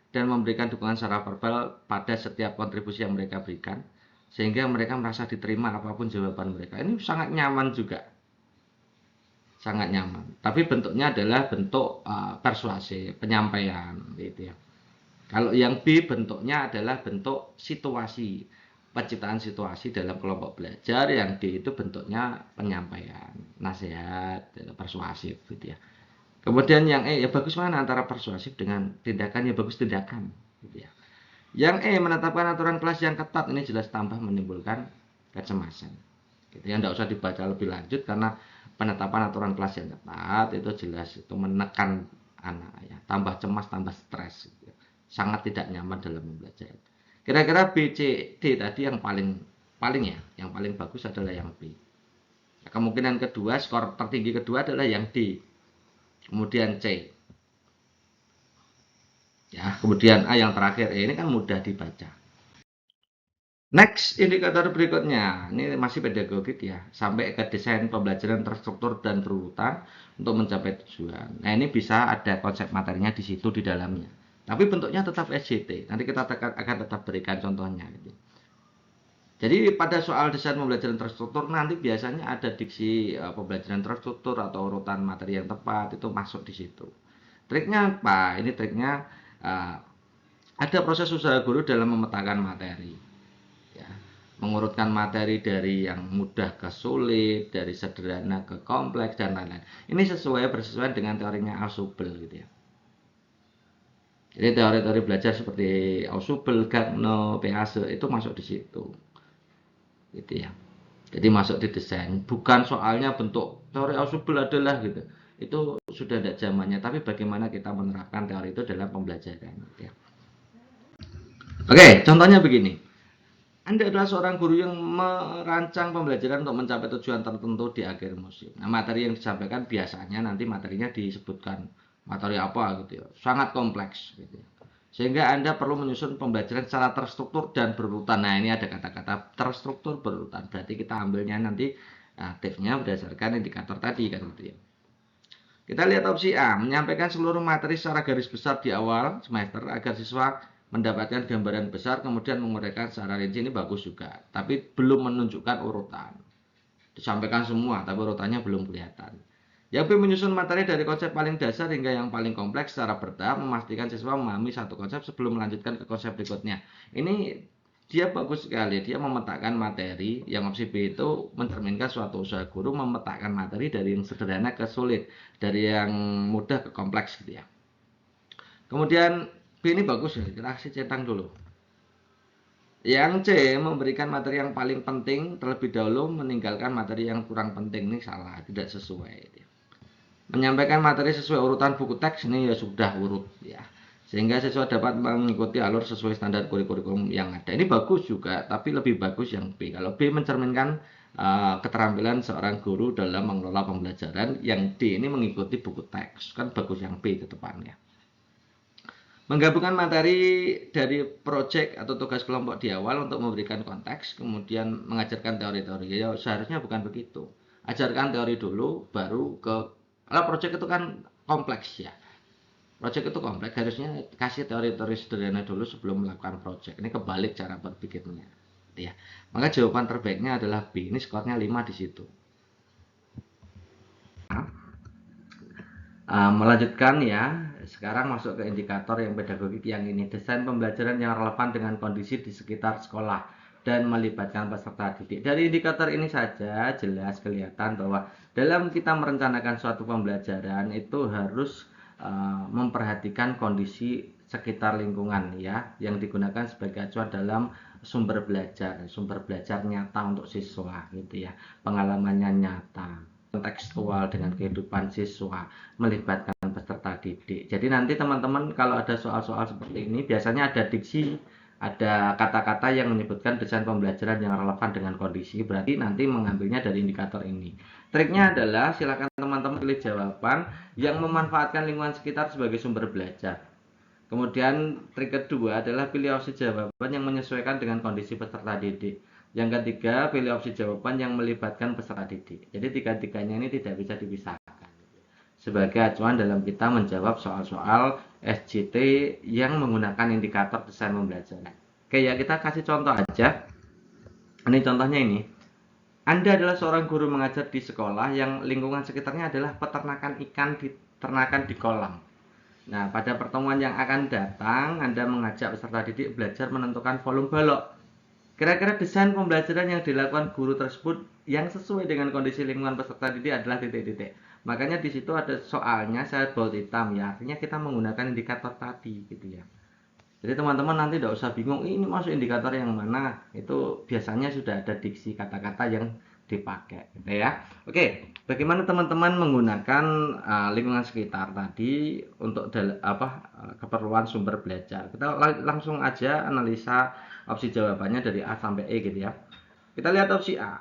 dan memberikan dukungan secara verbal pada setiap kontribusi yang mereka berikan sehingga mereka merasa diterima apapun jawaban mereka. Ini sangat nyaman juga. Sangat nyaman. Tapi bentuknya adalah bentuk persuasi, penyampaian gitu ya. Kalau yang B bentuknya adalah bentuk situasi, penciptaan situasi dalam kelompok belajar. Yang D itu bentuknya penyampaian, nasihat, persuasif gitu ya. Kemudian yang E, ya bagus mana antara persuasif dengan tindakan, ya bagus tindakan gitu ya. Yang E, menetapkan aturan kelas yang ketat, ini jelas tambah menimbulkan kecemasan gitu ya. Tidak usah dibaca lebih lanjut karena penetapan aturan kelas yang ketat itu jelas itu menekan anak ya, tambah cemas, tambah stres gitu ya. Sangat tidak nyaman dalam belajar. Kira-kira B, C, D tadi yang paling ya, yang paling bagus adalah yang B. Kemungkinan kedua, skor tertinggi kedua adalah yang D. Kemudian C. Ya, kemudian A yang terakhir. Ini kan mudah dibaca. Next, indikator berikutnya. Ini masih pedagogik ya. Sampai ke desain pembelajaran terstruktur dan berurutan untuk mencapai tujuan. Nah, ini bisa ada konsep materinya di situ di dalamnya. Tapi bentuknya tetap SJT. Nanti kita akan tetap berikan contohnya. Jadi pada soal desain pembelajaran terstruktur nanti biasanya ada diksi pembelajaran terstruktur atau urutan materi yang tepat itu masuk di situ. Triknya apa? Ini triknya ada proses usaha guru dalam memetakan materi. Ya, mengurutkan materi dari yang mudah ke sulit, dari sederhana ke kompleks dan lain-lain. Ini bersesuaian dengan teorinya Ausubel gitu ya. Jadi teori-teori belajar seperti Ausubel, Gagno, Pease itu masuk di situ. Gitu ya. Jadi masuk di desain, bukan soalnya bentuk teori Ausubel adalah gitu. Itu sudah tidak zamannya, tapi bagaimana kita menerapkan teori itu dalam pembelajaran gitu ya. Oke, contohnya begini. Anda adalah seorang guru yang merancang pembelajaran untuk mencapai tujuan tertentu di akhir musim. Nah, materi yang disampaikan biasanya nanti materinya disebutkan materi apa gitu ya. Sangat kompleks gitu ya. Sehingga Anda perlu menyusun pembelajaran secara terstruktur dan berurutan. Nah, ini ada kata-kata terstruktur berurutan. Berarti kita ambilnya nanti aktifnya berdasarkan indikator tadi kan gitu ya. Kita lihat opsi A, menyampaikan seluruh materi secara garis besar di awal semester agar siswa mendapatkan gambaran besar kemudian menguraikan secara rinci. Ini bagus juga, tapi belum menunjukkan urutan. Disampaikan semua, tapi urutannya belum kelihatan. Yang B, menyusun materi dari konsep paling dasar hingga yang paling kompleks secara bertahap, memastikan siswa memahami satu konsep sebelum melanjutkan ke konsep berikutnya. Ini dia bagus sekali, dia memetakan materi. Yang opsi B itu mencerminkan suatu usaha guru memetakan materi dari yang sederhana ke sulit, dari yang mudah ke kompleks gitu ya. Kemudian B ini bagus ya, kita kasih centang dulu. Yang C, memberikan materi yang paling penting terlebih dahulu, meninggalkan materi yang kurang penting. Ini salah, tidak sesuai. Menyampaikan materi sesuai urutan buku teks ini ya sudah urut ya. Sehingga siswa dapat mengikuti alur sesuai standar kurikulum yang ada. Ini bagus juga, tapi lebih bagus yang B. Kalau B mencerminkan keterampilan seorang guru dalam mengelola pembelajaran, yang D ini mengikuti buku teks. Kan bagus yang B kedepannya. Menggabungkan materi dari proyek atau tugas kelompok di awal untuk memberikan konteks, kemudian mengajarkan teori-teori. Ya seharusnya bukan begitu. Ajarkan teori dulu, baru ke. Kalau proyek itu kan kompleks ya. Project itu kompleks, harusnya kasih teori-teori sederhana dulu sebelum melakukan project. Ini kebalik cara berpikirnya. Ya. Maka jawaban terbaiknya adalah B. Ini skornya 5 di situ. Melanjutkan ya, sekarang masuk ke indikator yang pedagogik yang ini. Desain pembelajaran yang relevan dengan kondisi di sekitar sekolah dan melibatkan peserta didik. Dari indikator ini saja jelas kelihatan bahwa dalam kita merencanakan suatu pembelajaran itu harus memperhatikan kondisi sekitar lingkungan ya, yang digunakan sebagai acuan dalam sumber belajar nyata untuk siswa gitu ya, pengalamannya nyata, kontekstual dengan kehidupan siswa, melibatkan peserta didik. Jadi nanti teman-teman kalau ada soal-soal seperti ini biasanya ada diksi, ada kata-kata yang menyebutkan desain pembelajaran yang relevan dengan kondisi, berarti nanti mengambilnya dari indikator ini. Triknya adalah silakan teman-teman pilih jawaban yang memanfaatkan lingkungan sekitar sebagai sumber belajar. Kemudian trik kedua adalah pilih opsi jawaban yang menyesuaikan dengan kondisi peserta didik. Yang ketiga, pilih opsi jawaban yang melibatkan peserta didik. Jadi tiga-tiganya ini tidak bisa dipisahkan sebagai acuan dalam kita menjawab soal-soal SJT yang menggunakan indikator desain pembelajaran. Oke ya, kita kasih contoh aja. Ini contohnya ini. Anda adalah seorang guru mengajar di sekolah yang lingkungan sekitarnya adalah peternakan ikan ternakan di kolam. Nah, pada pertemuan yang akan datang, Anda mengajak peserta didik belajar menentukan volume balok. Kira-kira desain pembelajaran yang dilakukan guru tersebut yang sesuai dengan kondisi lingkungan peserta didik adalah titik-titik. Makanya di situ ada soalnya saya bold hitam ya, artinya kita menggunakan indikator tadi gitu ya. Jadi teman-teman nanti tidak usah bingung ini masuk indikator yang mana, itu biasanya sudah ada diksi kata-kata yang dipakai gitu ya. Oke, bagaimana teman-teman menggunakan lingkungan sekitar tadi untuk keperluan sumber belajar. Kita langsung aja analisa opsi jawabannya dari A sampai E gitu ya. Kita lihat opsi A,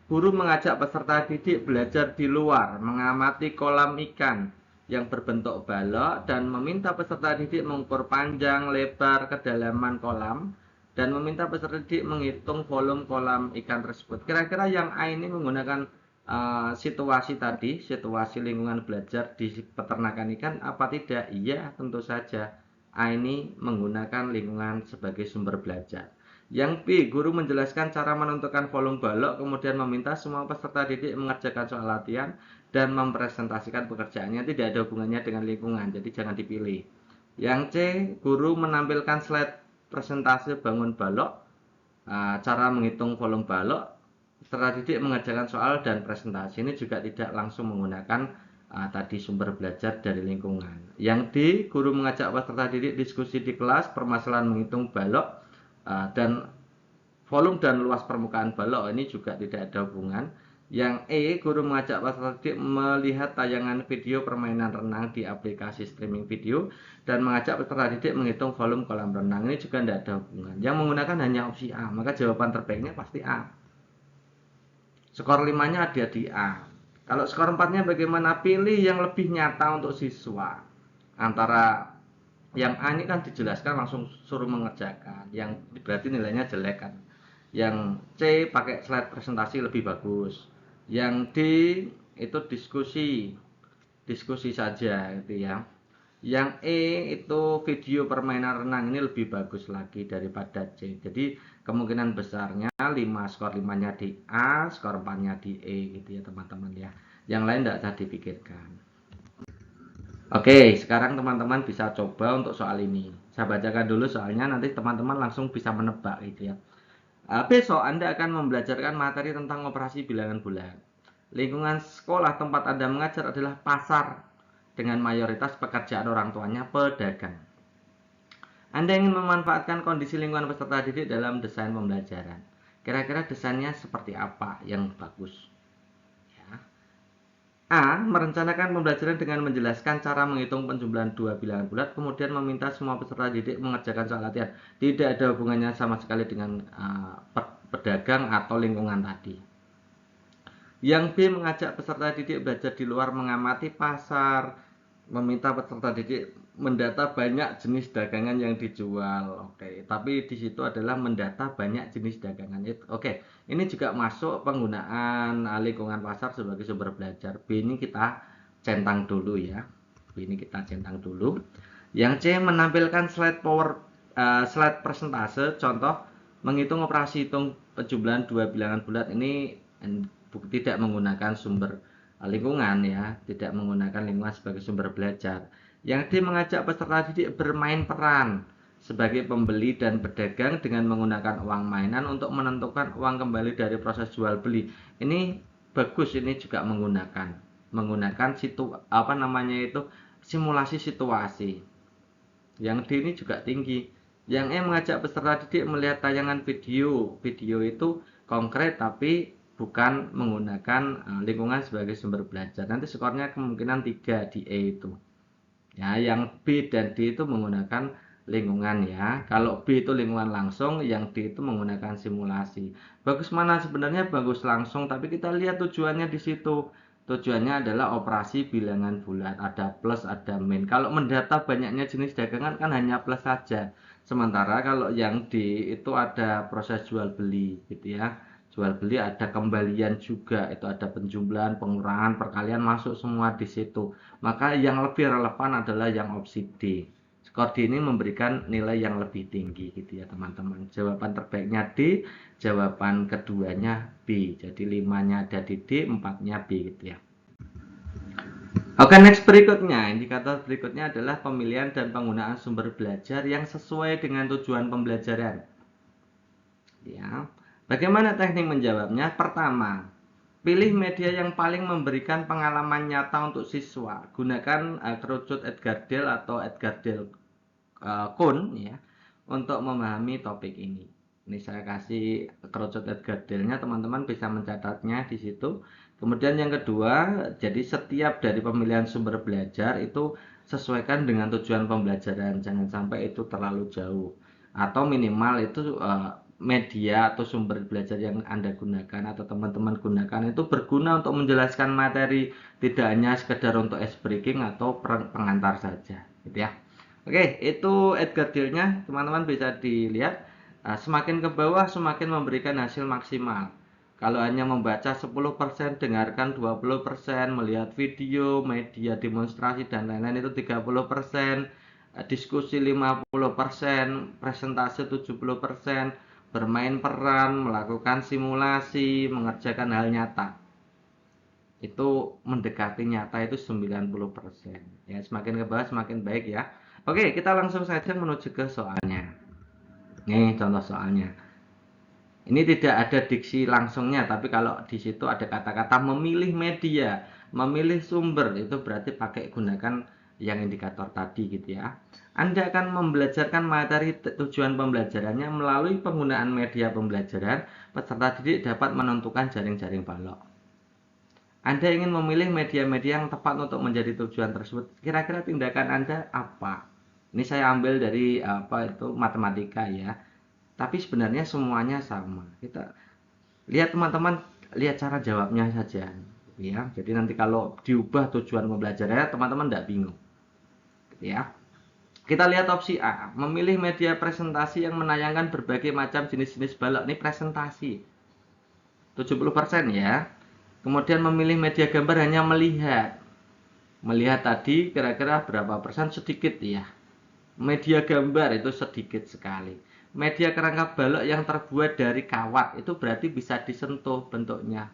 guru mengajak peserta didik belajar di luar, mengamati kolam ikan yang berbentuk balok dan meminta peserta didik mengukur panjang, lebar, kedalaman kolam dan meminta peserta didik menghitung volume kolam ikan tersebut. Kira-kira yang A ini menggunakan situasi tadi, situasi lingkungan belajar di peternakan ikan apa tidak? Iya, tentu saja. A ini menggunakan lingkungan sebagai sumber belajar. Yang B, guru menjelaskan cara menentukan volume balok, kemudian meminta semua peserta didik mengerjakan soal latihan dan mempresentasikan pekerjaannya. Tidak ada hubungannya dengan lingkungan, jadi jangan dipilih. Yang C, guru menampilkan slide presentasi bangun balok, cara menghitung volume balok, peserta didik mengerjakan soal dan presentasi. Ini juga tidak langsung menggunakan tadi sumber belajar dari lingkungan. Yang D, guru mengajak peserta didik diskusi di kelas permasalahan menghitung balok dan volume dan luas permukaan balok, ini juga tidak ada hubungan. Yang E, guru mengajak peserta didik melihat tayangan video permainan renang di aplikasi streaming video dan mengajak peserta didik menghitung volume kolam renang, ini juga tidak ada hubungan. Yang menggunakan hanya opsi A, maka jawaban terbaiknya pasti A. Skor 5-nya ada di A. Kalau skor 4-nya bagaimana? Pilih yang lebih nyata untuk siswa. Antara yang A ini kan dijelaskan langsung suruh mengerjakan, yang berarti nilainya jelek kan. Yang C pakai slide presentasi lebih bagus. Yang D itu diskusi saja gitu ya. Yang E itu video permainan renang, ini lebih bagus lagi daripada C. Jadi kemungkinan besarnya 5 skor 5-nya di A, skor 4-nya di E gitu ya teman-teman ya. Yang lain tidak usah dipikirkan. Oke, sekarang teman-teman bisa coba untuk soal ini. Saya bacakan dulu soalnya, nanti teman-teman langsung bisa menebak gitu ya. Besok Anda akan membelajarkan materi tentang operasi bilangan bulan. Lingkungan sekolah tempat Anda mengajar adalah pasar dengan mayoritas pekerjaan orang tuanya pedagang. Anda ingin memanfaatkan kondisi lingkungan peserta didik dalam desain pembelajaran. Kira-kira desainnya seperti apa yang bagus? A. Merencanakan pembelajaran dengan menjelaskan cara menghitung penjumlahan dua bilangan bulat, kemudian meminta semua peserta didik mengerjakan soal latihan. Tidak ada hubungannya sama sekali dengan pedagang atau lingkungan tadi. Yang B. Mengajak peserta didik belajar di luar, mengamati pasar, meminta peserta didik mendata banyak jenis dagangan yang dijual. Oke, tapi di situ adalah mendata banyak jenis dagangan. Oke, ini juga masuk penggunaan lingkungan pasar sebagai sumber belajar. B ini kita centang dulu ya. Ini kita centang dulu. Yang C menampilkan slide persentase, contoh menghitung operasi hitung penjumlahan dua bilangan bulat. Ini tidak menggunakan sumber lingkungan ya, tidak menggunakan lingkungan sebagai sumber belajar. Yang D mengajak peserta didik bermain peran sebagai pembeli dan pedagang dengan menggunakan uang mainan untuk menentukan uang kembali dari proses jual beli. Ini bagus, ini juga menggunakan simulasi situasi. Yang D ini juga tinggi. Yang E mengajak peserta didik melihat tayangan video. Video itu konkret tapi bukan menggunakan lingkungan sebagai sumber belajar. Nanti skornya kemungkinan 3 di E itu. Ya, yang B dan D itu menggunakan lingkungan ya. Kalau B itu lingkungan langsung, yang D itu menggunakan simulasi. Bagus mana? Sebenarnya bagus langsung, tapi kita lihat tujuannya di situ. Tujuannya adalah operasi bilangan bulat, ada plus, ada min. Kalau mendata banyaknya jenis dagangan kan hanya plus saja. Sementara kalau yang D itu ada proses jual beli gitu ya. Jual beli ada kembalian juga, itu ada penjumlahan, pengurangan, perkalian masuk semua di situ. Maka yang lebih relevan adalah yang opsi D. Skor D ini memberikan nilai yang lebih tinggi gitu ya teman-teman. Jawaban terbaiknya D, jawaban keduanya B. Jadi 5-nya ada di D, 4-nya B gitu ya. Oke, next berikutnya. Indikator berikutnya adalah pemilihan dan penggunaan sumber belajar yang sesuai dengan tujuan pembelajaran. Ya. Bagaimana teknik menjawabnya? Pertama, pilih media yang paling memberikan pengalaman nyata untuk siswa. Gunakan kerucut Edgar Dale atau Edgar Dale Kun ya untuk memahami topik ini. Ini saya kasih kerucut Edgar Dale-nya, teman-teman bisa mencatatnya di situ. Kemudian yang kedua, jadi setiap dari pemilihan sumber belajar itu sesuaikan dengan tujuan pembelajaran, jangan sampai itu terlalu jauh. Atau minimal itu media atau sumber belajar yang Anda gunakan atau teman-teman gunakan itu berguna untuk menjelaskan materi, tidak hanya sekedar untuk ice breaking atau pengantar saja, gitu ya. Oke, itu Edgar Dale-nya, teman-teman bisa dilihat. Semakin ke bawah semakin memberikan hasil maksimal. Kalau hanya membaca 10%, dengarkan 20%, melihat video, media demonstrasi dan lain-lain itu 30%, diskusi 50%, presentasi 70%, bermain peran, melakukan simulasi, mengerjakan hal nyata. Itu mendekati nyata itu 90%. Ya, semakin ke bawah semakin baik ya. Oke, kita langsung saja menuju ke soalnya. Nih contoh soalnya. Ini tidak ada diksi langsungnya, tapi kalau di situ ada kata-kata memilih media, memilih sumber, itu berarti pakai gunakan yang indikator tadi gitu ya. Anda akan membelajarkan materi tujuan pembelajarannya melalui penggunaan media pembelajaran. Peserta didik dapat menentukan jaring-jaring balok. Anda ingin memilih media-media yang tepat untuk menjadi tujuan tersebut. Kira-kira tindakan Anda apa? Ini saya ambil dari matematika ya. Tapi sebenarnya semuanya sama. Kita lihat teman-teman, lihat cara jawabnya saja ya. Jadi nanti kalau diubah tujuan pembelajarannya teman-teman tidak bingung. Ya. Kita lihat opsi A, memilih media presentasi yang menayangkan berbagai macam jenis-jenis balok. Ini presentasi. 70% ya. Kemudian memilih media gambar hanya melihat. Melihat tadi kira-kira berapa persen? Sedikit ya. Media gambar itu sedikit sekali. Media kerangka balok yang terbuat dari kawat itu berarti bisa disentuh bentuknya.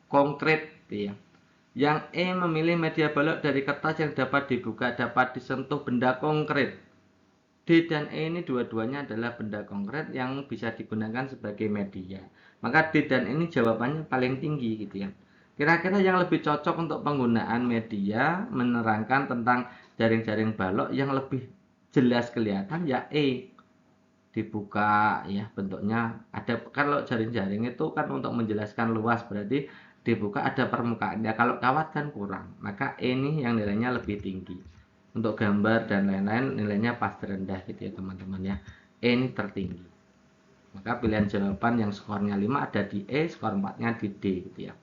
Konkret ya. Yang E memilih media balok dari kertas yang dapat dibuka, dapat disentuh, benda konkret. D dan E ini dua-duanya adalah benda konkret yang bisa digunakan sebagai media. Maka D dan E ini jawabannya paling tinggi gitu ya. Kira-kira yang lebih cocok untuk penggunaan media menerangkan tentang jaring-jaring balok yang lebih jelas kelihatan ya E. Dibuka ya bentuknya ada, kalau jaring-jaring itu kan untuk menjelaskan luas berarti dibuka ada permukaannya, kalau kawat kan kurang, maka E ini yang nilainya lebih tinggi. Untuk gambar dan lain-lain nilainya pasti rendah gitu ya teman-teman ya. E ini tertinggi. Maka pilihan jawaban yang skornya 5 ada di E, skor 4-nya di D gitu ya.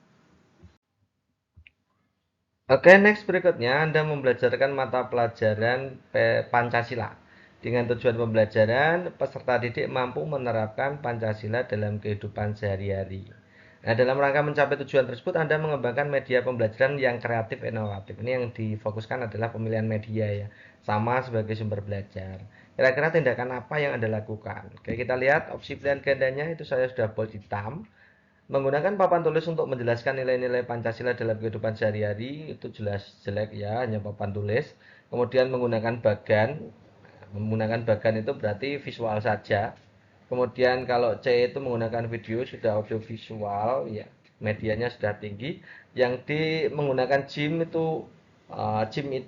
Oke, next berikutnya Anda membelajarkan mata pelajaran Pancasila. Dengan tujuan pembelajaran, peserta didik mampu menerapkan Pancasila dalam kehidupan sehari-hari. Nah, dalam rangka mencapai tujuan tersebut, Anda mengembangkan media pembelajaran yang kreatif inovatif. Ini yang difokuskan adalah pemilihan media ya, sama sebagai sumber belajar. Kira-kira tindakan apa yang Anda lakukan? Oke, kita lihat opsi pilihan gandanya itu saya sudah bold hitam. Menggunakan papan tulis untuk menjelaskan nilai-nilai Pancasila dalam kehidupan sehari-hari itu jelas jelek ya, hanya papan tulis. Kemudian menggunakan bagan itu berarti visual saja. Kemudian kalau C itu menggunakan video, sudah audio visual ya, medianya sudah tinggi. Yang D menggunakan gym itu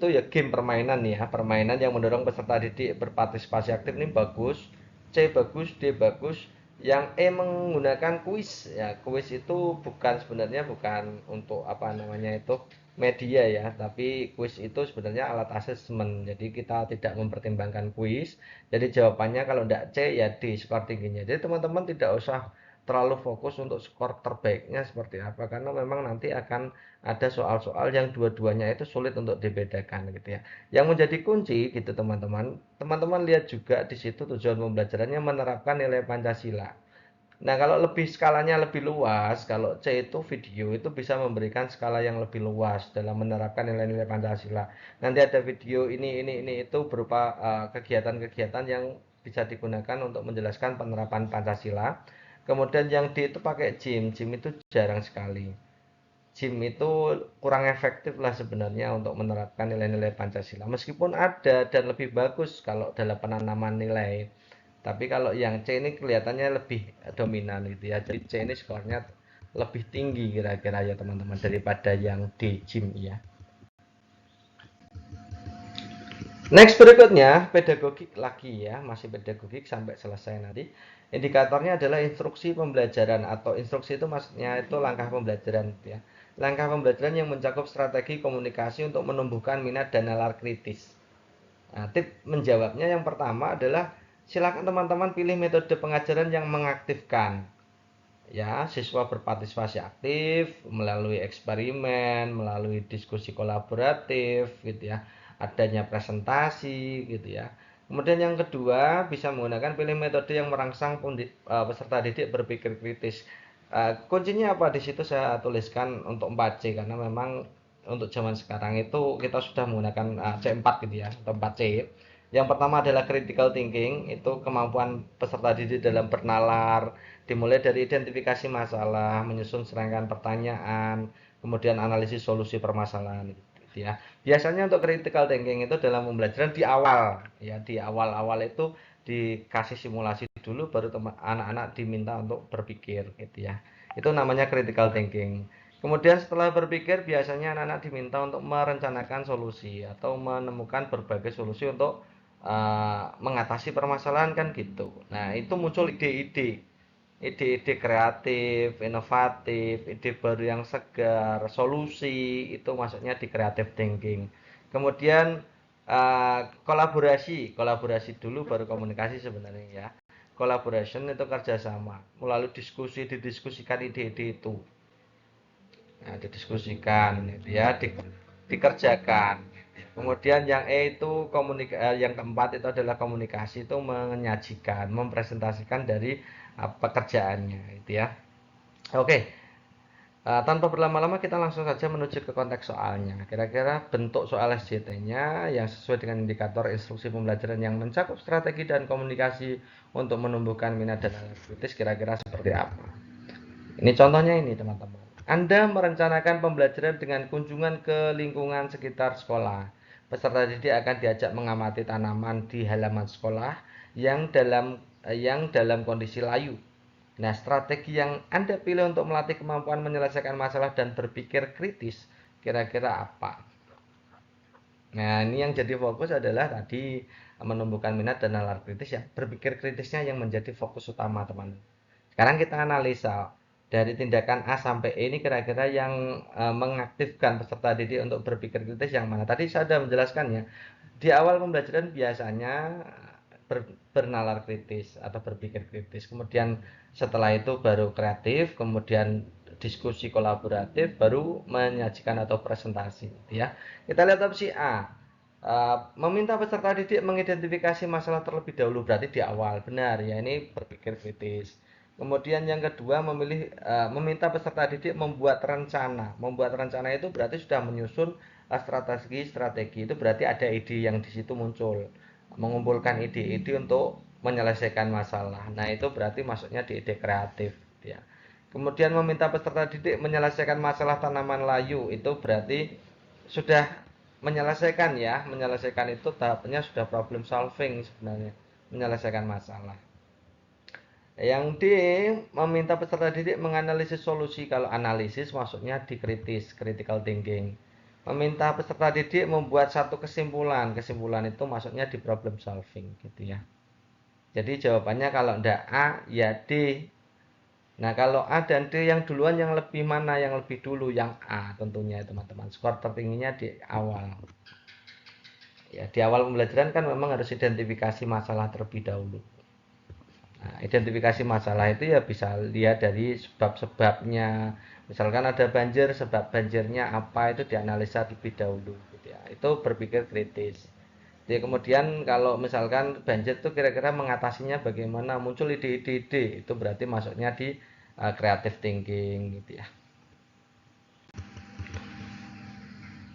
ya game permainan ya, permainan yang mendorong peserta didik berpartisipasi aktif, ini bagus. C bagus, D bagus. Yang E menggunakan kuis ya, kuis itu sebenarnya bukan untuk apa namanya itu media ya, tapi kuis itu sebenarnya alat asesmen. Jadi kita tidak mempertimbangkan kuis. Jadi jawabannya kalau tidak C ya D, skor tingginya. Jadi teman-teman tidak usah terlalu fokus untuk skor terbaiknya seperti apa, karena memang nanti akan ada soal-soal yang dua-duanya itu sulit untuk dibedakan gitu ya. Yang menjadi kunci gitu teman-teman, teman-teman lihat juga di situ tujuan pembelajarannya menerapkan nilai Pancasila. Nah, kalau lebih skalanya lebih luas, kalau C itu video itu bisa memberikan skala yang lebih luas dalam menerapkan nilai-nilai Pancasila. Nanti ada video ini itu berupa kegiatan-kegiatan yang bisa digunakan untuk menjelaskan penerapan Pancasila. Kemudian yang D itu pakai gym. Gym itu jarang sekali. Gym itu kurang efektif lah sebenarnya untuk menerapkan nilai-nilai Pancasila. Meskipun ada dan lebih bagus kalau dalam penanaman nilai. Tapi kalau yang C ini kelihatannya lebih dominan gitu ya. Jadi C ini skornya lebih tinggi kira-kira ya teman-teman daripada yang D gym ya. Next berikutnya pedagogik lagi ya, masih pedagogik sampai selesai nanti. Indikatornya adalah instruksi pembelajaran, atau instruksi itu maksudnya itu langkah pembelajaran gitu ya. Langkah pembelajaran yang mencakup strategi komunikasi untuk menumbuhkan minat dan nalar kritis. Nah, tip menjawabnya yang pertama adalah silakan teman-teman pilih metode pengajaran yang mengaktifkan. Ya, siswa berpartisipasi aktif melalui eksperimen, melalui diskusi kolaboratif gitu ya. Adanya presentasi gitu ya. Kemudian yang kedua, bisa menggunakan pilih metode yang merangsang peserta didik berpikir kritis. Kuncinya apa di situ saya tuliskan untuk 4C, karena memang untuk zaman sekarang itu kita sudah menggunakan C4 gitu ya, atau 4C. Yang pertama adalah critical thinking, itu kemampuan peserta didik dalam bernalar, dimulai dari identifikasi masalah, menyusun serangkaian pertanyaan, kemudian analisis solusi permasalahan gitu ya. Biasanya untuk critical thinking itu dalam pembelajaran di awal ya, di awal-awal itu dikasih simulasi dulu, baru anak-anak diminta untuk berpikir gitu ya. Itu namanya critical thinking. Kemudian setelah berpikir, biasanya anak-anak diminta untuk merencanakan solusi atau menemukan berbagai solusi untuk mengatasi permasalahan kan gitu. Nah, itu muncul ide-ide kreatif, inovatif, ide baru yang segar, solusi, itu masuknya di creative thinking. Kemudian kolaborasi dulu baru komunikasi sebenarnya ya. Collaboration itu kerjasama, melalui diskusi, didiskusikan ide-ide itu. Nah, didiskusikan gitu ya, dikerjakan. Kemudian yang yang keempat itu adalah komunikasi, itu menyajikan, mempresentasikan dari pekerjaannya gitu ya. Oke, tanpa berlama-lama kita langsung saja menuju ke konteks soalnya. Kira-kira bentuk soal SJT-nya yang sesuai dengan indikator instruksi pembelajaran yang mencakup strategi dan komunikasi untuk menumbuhkan minat dan alat kritis, kira-kira seperti apa? Ini contohnya ini teman-teman. Anda merencanakan pembelajaran dengan kunjungan ke lingkungan sekitar sekolah. Peserta didik akan diajak mengamati tanaman di halaman sekolah yang dalam kondisi layu. Nah, strategi yang Anda pilih untuk melatih kemampuan menyelesaikan masalah dan berpikir kritis, kira-kira apa? Nah, ini yang jadi fokus adalah tadi menumbuhkan minat dan nalar kritis ya. Berpikir kritisnya yang menjadi fokus utama, teman. Sekarang kita analisa dari tindakan A sampai E, ini kira-kira yang mengaktifkan peserta didik untuk berpikir kritis yang mana. Tadi saya sudah menjelaskannya. Di awal pembelajaran biasanya bernalar kritis atau berpikir kritis. Kemudian setelah itu baru kreatif, kemudian diskusi kolaboratif, baru menyajikan atau presentasi ya. Kita lihat opsi A. Meminta peserta didik mengidentifikasi masalah terlebih dahulu, berarti di awal. Benar ya, ini berpikir kritis. Kemudian yang kedua meminta peserta didik membuat rencana. Membuat rencana itu berarti sudah menyusun strategi. Itu berarti ada ide yang di situ muncul. Mengumpulkan ide-ide untuk menyelesaikan masalah. Nah, itu berarti masuknya di ide kreatif, ya. Kemudian meminta peserta didik menyelesaikan masalah tanaman layu. Itu berarti sudah menyelesaikan, ya. Menyelesaikan itu tahapnya sudah problem solving sebenarnya. Menyelesaikan masalah. Yang D, meminta peserta didik menganalisis solusi. Kalau analisis maksudnya dikritis, critical thinking. Meminta peserta didik membuat satu kesimpulan. Kesimpulan itu maksudnya di problem solving gitu ya. Jadi jawabannya kalau ndak A, ya D. Nah, kalau A dan D yang duluan yang lebih mana? Yang lebih dulu yang A tentunya teman-teman. Skor tertingginya di awal. Ya, di awal pembelajaran kan memang harus identifikasi masalah terlebih dahulu. Nah, identifikasi masalah itu ya bisa lihat dari sebab-sebabnya. Misalkan ada banjir, sebab banjirnya apa itu dianalisa terlebih dahulu. Gitu ya. Itu berpikir kritis. Jadi kemudian kalau misalkan banjir itu kira-kira mengatasinya bagaimana, muncul ide-ide, itu berarti masuknya di creative thinking gitu ya.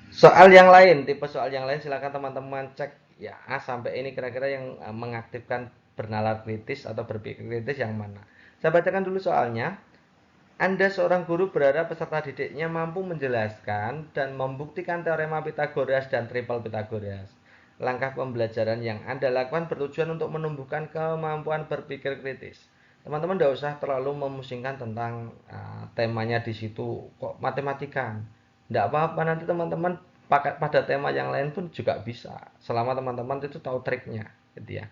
Soal yang lain, tipe soal yang lain silakan teman-teman cek ya A sampai ini kira-kira yang mengaktifkan bernalar kritis atau berpikir kritis yang mana. Saya bacakan dulu soalnya. Anda seorang guru berharap peserta didiknya mampu menjelaskan dan membuktikan teorema Pitagoras dan triple Pitagoras. Langkah pembelajaran yang Anda lakukan bertujuan untuk menumbuhkan kemampuan berpikir kritis. Teman-teman tidak usah terlalu memusingkan tentang temanya di situ. Kok matematika? Tidak apa-apa, nanti teman-teman pakai pada tema yang lain pun juga bisa. Selama teman-teman itu tahu triknya, gitu ya.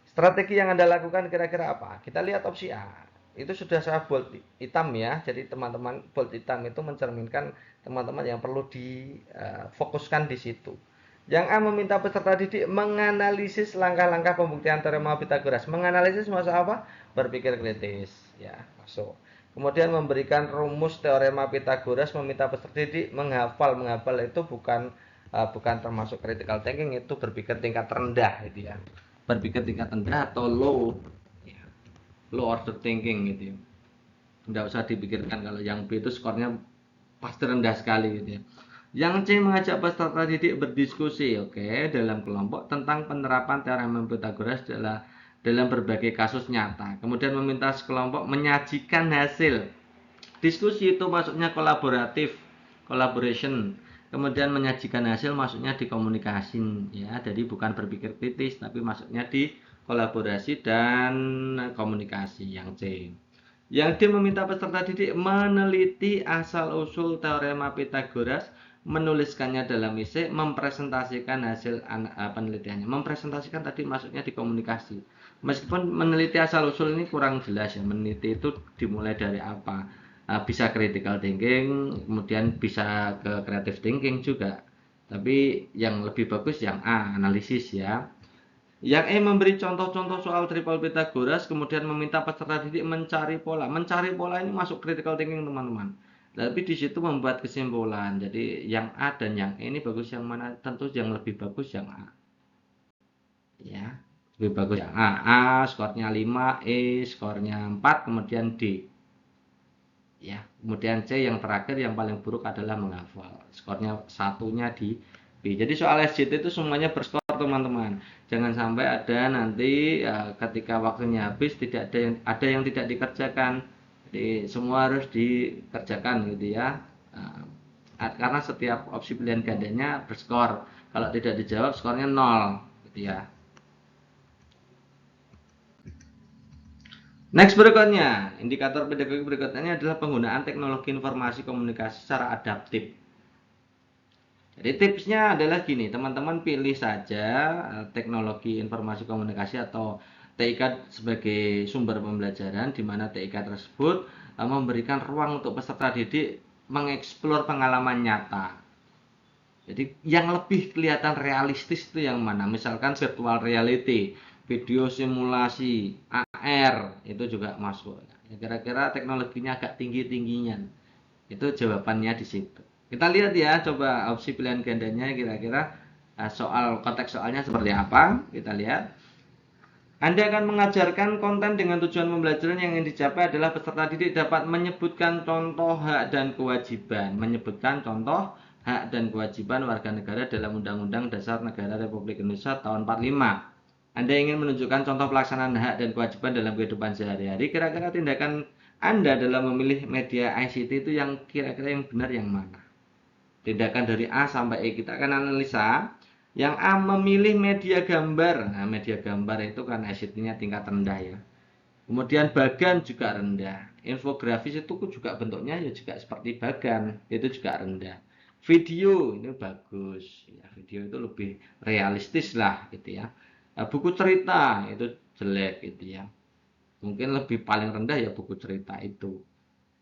Strategi yang Anda lakukan kira-kira apa? Kita lihat opsi A. Itu sudah saya bold hitam ya. Jadi teman-teman bold hitam itu mencerminkan teman-teman yang perlu difokuskan di situ. Yang A meminta peserta didik menganalisis langkah-langkah pembuktian teorema Pitagoras. Menganalisis masuk apa? Berpikir kritis, ya, masuk. Kemudian memberikan rumus teorema Pitagoras, meminta peserta didik menghafal. Menghafal itu bukan termasuk critical thinking, itu berpikir tingkat rendah gitu ya. Berpikir tingkat rendah atau low order thinking gitu ya. Nggak usah dipikirkan, kalau yang B itu skornya pasti rendah sekali gitu ya. Yang C mengajak peserta didik berdiskusi, oke, dalam kelompok tentang penerapan teorema Pythagoras dalam berbagai kasus nyata. Kemudian meminta sekelompok menyajikan hasil. Diskusi itu maksudnya kolaboratif, collaboration. Kemudian menyajikan hasil maksudnya dikomunikasi ya. Jadi bukan berpikir kritis tapi maksudnya di kolaborasi dan komunikasi yang C. Yang D meminta peserta didik meneliti asal-usul teorema Pythagoras, menuliskannya dalam esai, mempresentasikan hasil penelitiannya. Mempresentasikan tadi maksudnya di komunikasi. Meskipun meneliti asal-usul ini kurang jelas ya, meneliti itu dimulai dari apa. Bisa critical thinking, kemudian bisa ke creative thinking juga. Tapi yang lebih bagus yang A, analisis ya. Yang E memberi contoh-contoh soal triple Pythagoras, kemudian meminta peserta didik mencari pola. Mencari pola ini masuk critical thinking teman-teman. Tapi di situ membuat kesimpulan. Jadi yang A dan yang E ini bagus yang mana? Tentu yang lebih bagus yang A. Ya, lebih bagus yang A. A skornya 5, E skornya 4, kemudian D. Ya, kemudian C yang terakhir yang paling buruk adalah menghafal. Skornya satunya di B. Jadi soal SJT itu semuanya berskor teman-teman. Jangan sampai ada nanti ketika waktunya habis tidak ada yang tidak dikerjakan. Jadi semua harus dikerjakan gitu ya. Karena setiap opsi pilihan gandanya berskor. Kalau tidak dijawab skornya 0 gitu ya. Next berikutnya, indikator pedagogi berikutnya adalah penggunaan teknologi informasi komunikasi secara adaptif. Jadi tipsnya adalah gini, teman-teman pilih saja teknologi informasi komunikasi atau TIK sebagai sumber pembelajaran, di mana TIK tersebut memberikan ruang untuk peserta didik mengeksplor pengalaman nyata. Jadi yang lebih kelihatan realistis itu yang mana? Misalkan virtual reality, video simulasi, AR itu juga masuk. Kira-kira teknologinya agak tinggi-tingginya. Itu jawabannya di situ. Kita lihat ya, coba opsi pilihan gandanya kira-kira soal konteks soalnya seperti apa. Kita lihat. Anda akan mengajarkan konten dengan tujuan pembelajaran yang ingin dicapai adalah peserta didik dapat menyebutkan contoh hak dan kewajiban. Menyebutkan contoh hak dan kewajiban warga negara dalam Undang-Undang Dasar Negara Republik Indonesia tahun 45. Anda ingin menunjukkan contoh pelaksanaan hak dan kewajiban dalam kehidupan sehari-hari. Kira-kira tindakan Anda dalam memilih media ICT itu yang kira-kira yang benar yang mana? Tindakan dari A sampai E kita akan analisa. Yang A memilih media gambar. Nah, media gambar itu kan ICT-nya tingkat rendah ya. Kemudian bagan juga rendah. Infografis itu juga bentuknya ya juga seperti bagan, itu juga rendah. Video ini bagus, ya, video itu lebih realistis lah gitu ya. Nah, buku cerita itu jelek gitu ya. Mungkin lebih paling rendah ya buku cerita itu.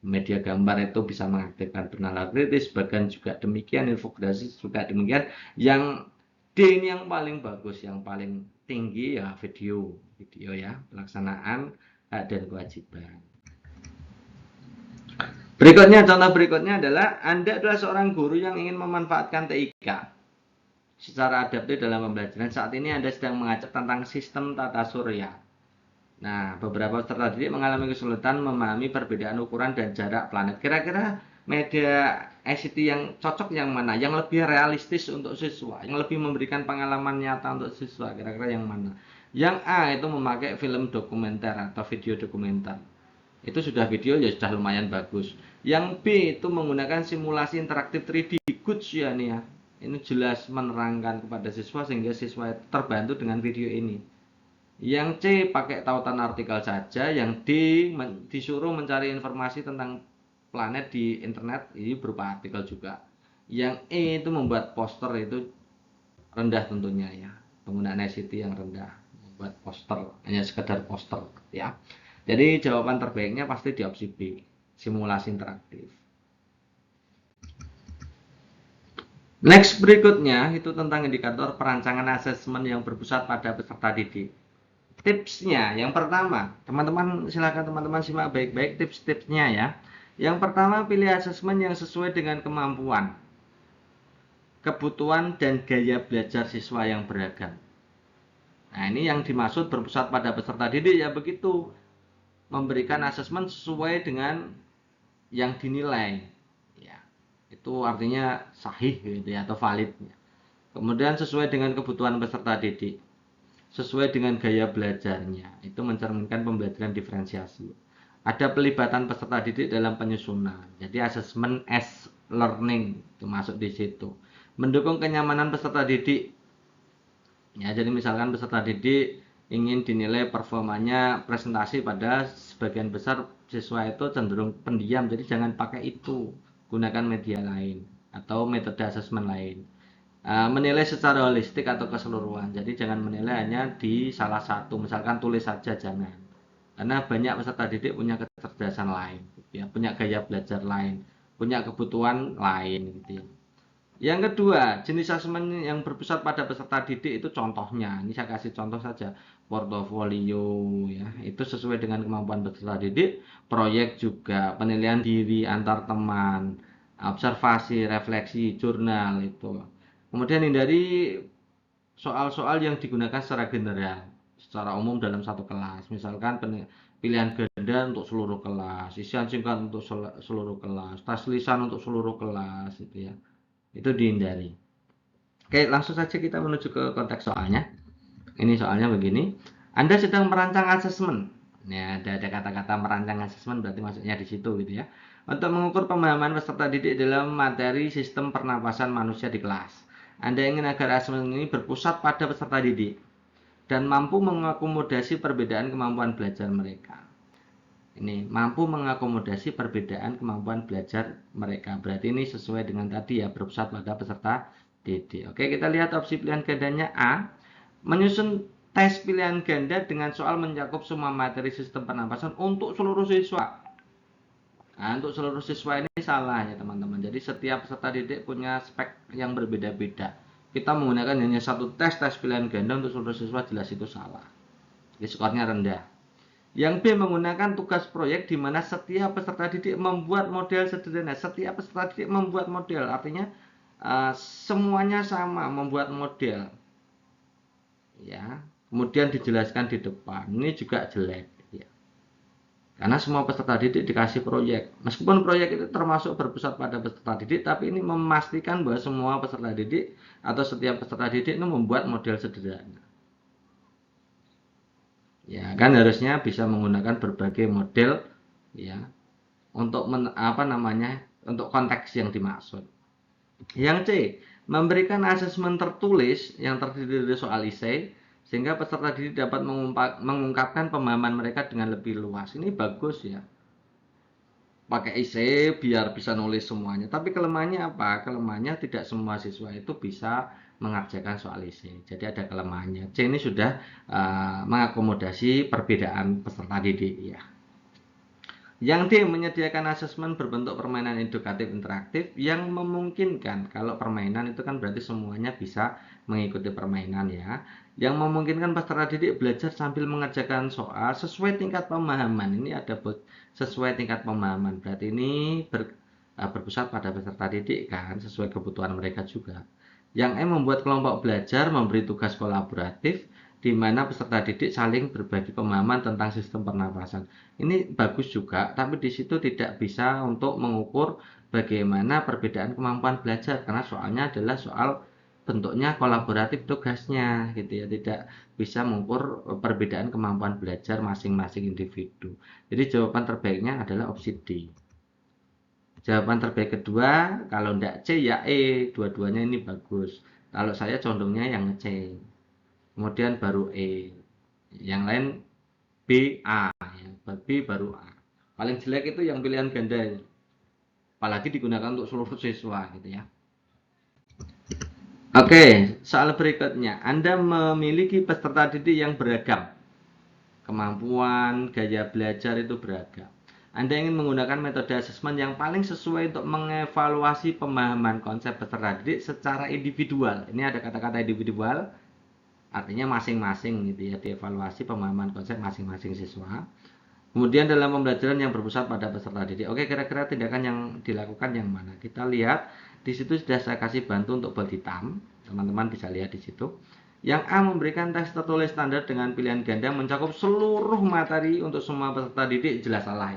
Media gambar itu bisa mengaktifkan bernalar kritis, bahkan juga demikian, infografis juga demikian. Yang D ini yang paling bagus, yang paling tinggi ya video ya, pelaksanaan hak dan kewajiban. Berikutnya, contoh berikutnya adalah Anda adalah seorang guru yang ingin memanfaatkan TIK secara adaptif dalam pembelajaran. Saat ini Anda sedang mengajar tentang sistem tata surya. Nah, beberapa peserta didik mengalami kesulitan memahami perbedaan ukuran dan jarak planet. Kira-kira media ICT yang cocok yang mana? Yang lebih realistis untuk siswa, yang lebih memberikan pengalaman nyata untuk siswa. Kira-kira yang mana? Yang A itu memakai film dokumenter atau video dokumenter. Itu sudah video ya sudah lumayan bagus. Yang B itu menggunakan simulasi interaktif 3D. Goods ya nih ya. Ini jelas menerangkan kepada siswa sehingga siswa terbantu dengan video ini. Yang C pakai tautan artikel saja, yang D disuruh mencari informasi tentang planet di internet, ini berupa artikel juga. Yang E itu membuat poster, itu rendah tentunya ya, penggunaan ICT yang rendah, membuat poster hanya sekedar poster ya. Jadi jawaban terbaiknya pasti di opsi B, simulasi interaktif. Next berikutnya itu tentang indikator perancangan asesmen yang berpusat pada peserta didik. Tipsnya, yang pertama, teman-teman silakan teman-teman simak baik-baik tips-tipsnya ya. Yang pertama, pilih asesmen yang sesuai dengan kemampuan, kebutuhan, dan gaya belajar siswa yang beragam. Nah, ini yang dimaksud berpusat pada peserta didik ya begitu. Memberikan asesmen sesuai dengan yang dinilai. Ya, itu artinya sahih gitu ya, atau valid. Kemudian sesuai dengan kebutuhan peserta didik, sesuai dengan gaya belajarnya, itu mencerminkan pembelajaran diferensiasi. Ada pelibatan peserta didik dalam penyusunan, jadi asesmen as learning itu masuk di situ. Mendukung kenyamanan peserta didik, ya jadi misalkan peserta didik ingin dinilai performanya presentasi, pada sebagian besar siswa itu cenderung pendiam, jadi jangan pakai itu, gunakan media lain atau metode asesmen lain. Menilai secara holistik atau keseluruhan. Jadi jangan menilai hanya di salah satu, misalkan tulis saja jangan. Karena banyak peserta didik punya kecerdasan lain, ya, punya gaya belajar lain, punya kebutuhan lain gitu ya. Yang kedua, jenis asesmen yang berpusat pada peserta didik itu contohnya. Ini saya kasih contoh saja. Portofolio ya, itu sesuai dengan kemampuan peserta didik, proyek juga, penilaian diri antar teman, observasi, refleksi, jurnal itu. Kemudian hindari soal-soal yang digunakan secara general, secara umum dalam satu kelas. Misalkan pilihan ganda untuk seluruh kelas, isian singkat untuk seluruh kelas, tes lisan untuk seluruh kelas, itu ya. Itu dihindari. Oke, langsung saja kita menuju ke konteks soalnya. Ini soalnya begini. Anda sedang merancang asesmen. Ya, ada kata-kata merancang asesmen, berarti maksudnya di situ gitu ya. Untuk mengukur pemahaman peserta didik dalam materi sistem pernapasan manusia di kelas. Anda ingin agar asesmen ini berpusat pada peserta didik dan mampu mengakomodasi perbedaan kemampuan belajar mereka. Ini mampu mengakomodasi perbedaan kemampuan belajar mereka. Berarti ini sesuai dengan tadi ya, berpusat pada peserta didik. Oke, kita lihat opsi pilihan gandanya A. Menyusun tes pilihan ganda dengan soal mencakup semua materi sistem pernapasan untuk seluruh siswa. Nah, untuk seluruh siswa ini salah ya teman-teman. Jadi setiap peserta didik punya spek yang berbeda-beda. Kita menggunakan hanya satu tes pilihan ganda untuk seluruh siswa, jelas itu salah. Jadi skornya rendah. Yang B, menggunakan tugas proyek di mana setiap peserta didik membuat model sederhana. Setiap peserta didik membuat model, artinya semuanya sama membuat model. Ya. kemudian dijelaskan di depan, ini juga jelek. Ya. Karena semua peserta didik dikasih proyek. Meskipun proyek itu termasuk berpusat pada peserta didik, tapi ini memastikan bahwa semua peserta didik atau setiap peserta didik itu membuat model sederhana. Ya, kan harusnya bisa menggunakan berbagai model ya untuk untuk konteks yang dimaksud. Yang C, memberikan asesmen tertulis yang terdiri dari soal esai sehingga peserta didik dapat mengungkapkan pemahaman mereka dengan lebih luas. Ini bagus ya. Pakai esai biar bisa nulis semuanya. Tapi kelemahannya apa? Kelemahannya tidak semua siswa itu bisa mengerjakan soal esai. Jadi ada kelemahannya. C ini sudah mengakomodasi perbedaan peserta didik ya. Yang D, menyediakan asesmen berbentuk permainan edukatif interaktif yang memungkinkan, kalau permainan itu kan berarti semuanya bisa mengikuti permainan ya, yang memungkinkan peserta didik belajar sambil mengerjakan soal sesuai tingkat pemahaman. Ini ada sesuai tingkat pemahaman, berarti ini berpusat pada peserta didik kan, sesuai kebutuhan mereka juga. Yang E, membuat kelompok belajar, memberi tugas kolaboratif, di mana peserta didik saling berbagi pemahaman tentang sistem pernapasan. Ini bagus juga, tapi di situ tidak bisa untuk mengukur bagaimana perbedaan kemampuan belajar, karena soalnya adalah soal bentuknya kolaboratif tugasnya, gitu ya, tidak bisa mengukur perbedaan kemampuan belajar masing-masing individu. Jadi jawaban terbaiknya adalah opsi D. Jawaban terbaik kedua, kalau tidak C ya E, dua-duanya ini bagus. Kalau saya condongnya yang C. Kemudian baru E, yang lain B, A ya. B baru A. Paling jelek itu yang pilihan ganda ya. Apalagi digunakan untuk seluruh siswa gitu ya. Oke, soal berikutnya, Anda memiliki peserta didik yang beragam, kemampuan, gaya belajar itu beragam. Anda ingin menggunakan metode asesmen yang paling sesuai untuk mengevaluasi pemahaman konsep peserta didik secara individual. Ini ada kata-kata individual, artinya masing-masing gitu ya, dievaluasi pemahaman konsep masing-masing siswa. Kemudian dalam pembelajaran yang berpusat pada peserta didik. Oke, kira-kira tindakan yang dilakukan yang mana? Kita lihat di situ sudah saya kasih bantu untuk bold hitam. Teman-teman bisa lihat di situ. Yang A, memberikan teks tertulis standar dengan pilihan ganda mencakup seluruh materi untuk semua peserta didik, jelas salah.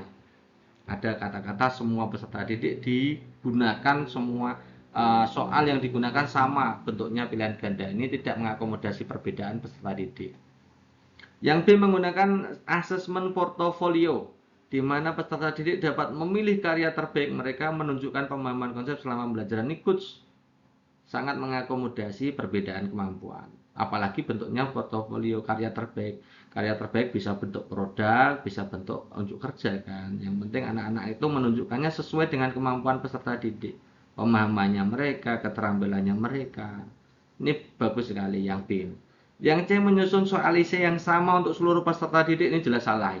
Ada kata-kata semua peserta didik digunakan semua soal yang digunakan sama bentuknya pilihan ganda. Ini tidak mengakomodasi perbedaan peserta didik. Yang B, menggunakan asesmen portofolio, di mana peserta didik dapat memilih karya terbaik mereka menunjukkan pemahaman konsep selama pembelajaran. Ini good, sangat mengakomodasi perbedaan kemampuan. Apalagi bentuknya portofolio karya terbaik. Karya terbaik bisa bentuk produk, bisa bentuk unjuk kerja kan. Yang penting anak-anak itu menunjukkannya sesuai dengan kemampuan peserta didik, pemahamannya mereka, keterampilannya mereka. Ini bagus sekali yang B. Yang C, menyusun soal esai yang sama untuk seluruh peserta didik, ini jelas salah.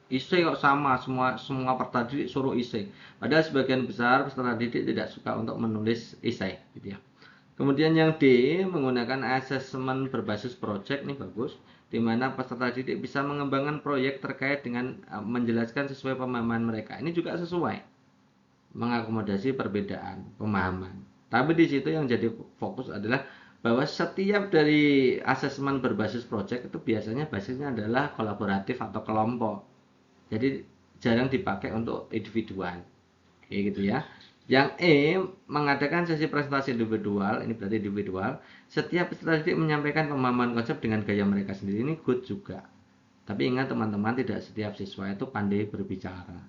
Esai kok sama, semua peserta didik suruh esai. Padahal sebagian besar peserta didik tidak suka untuk menulis esai, gitu ya. Kemudian yang D, menggunakan asesmen berbasis project, ini bagus, di mana peserta didik bisa mengembangkan proyek terkait dengan menjelaskan sesuai pemahaman mereka. Ini juga sesuai, mengakomodasi perbedaan pemahaman. Tapi di situ yang jadi fokus adalah bahwa setiap dari asesmen berbasis project itu biasanya basisnya adalah kolaboratif atau kelompok. Jadi jarang dipakai untuk individual. Kayak gitu ya. Yang E, mengadakan sesi presentasi individual, ini berarti individual. Setiap peserta didik menyampaikan pemahaman konsep dengan gaya mereka sendiri, ini good juga. Tapi ingat teman-teman, tidak setiap siswa itu pandai berbicara.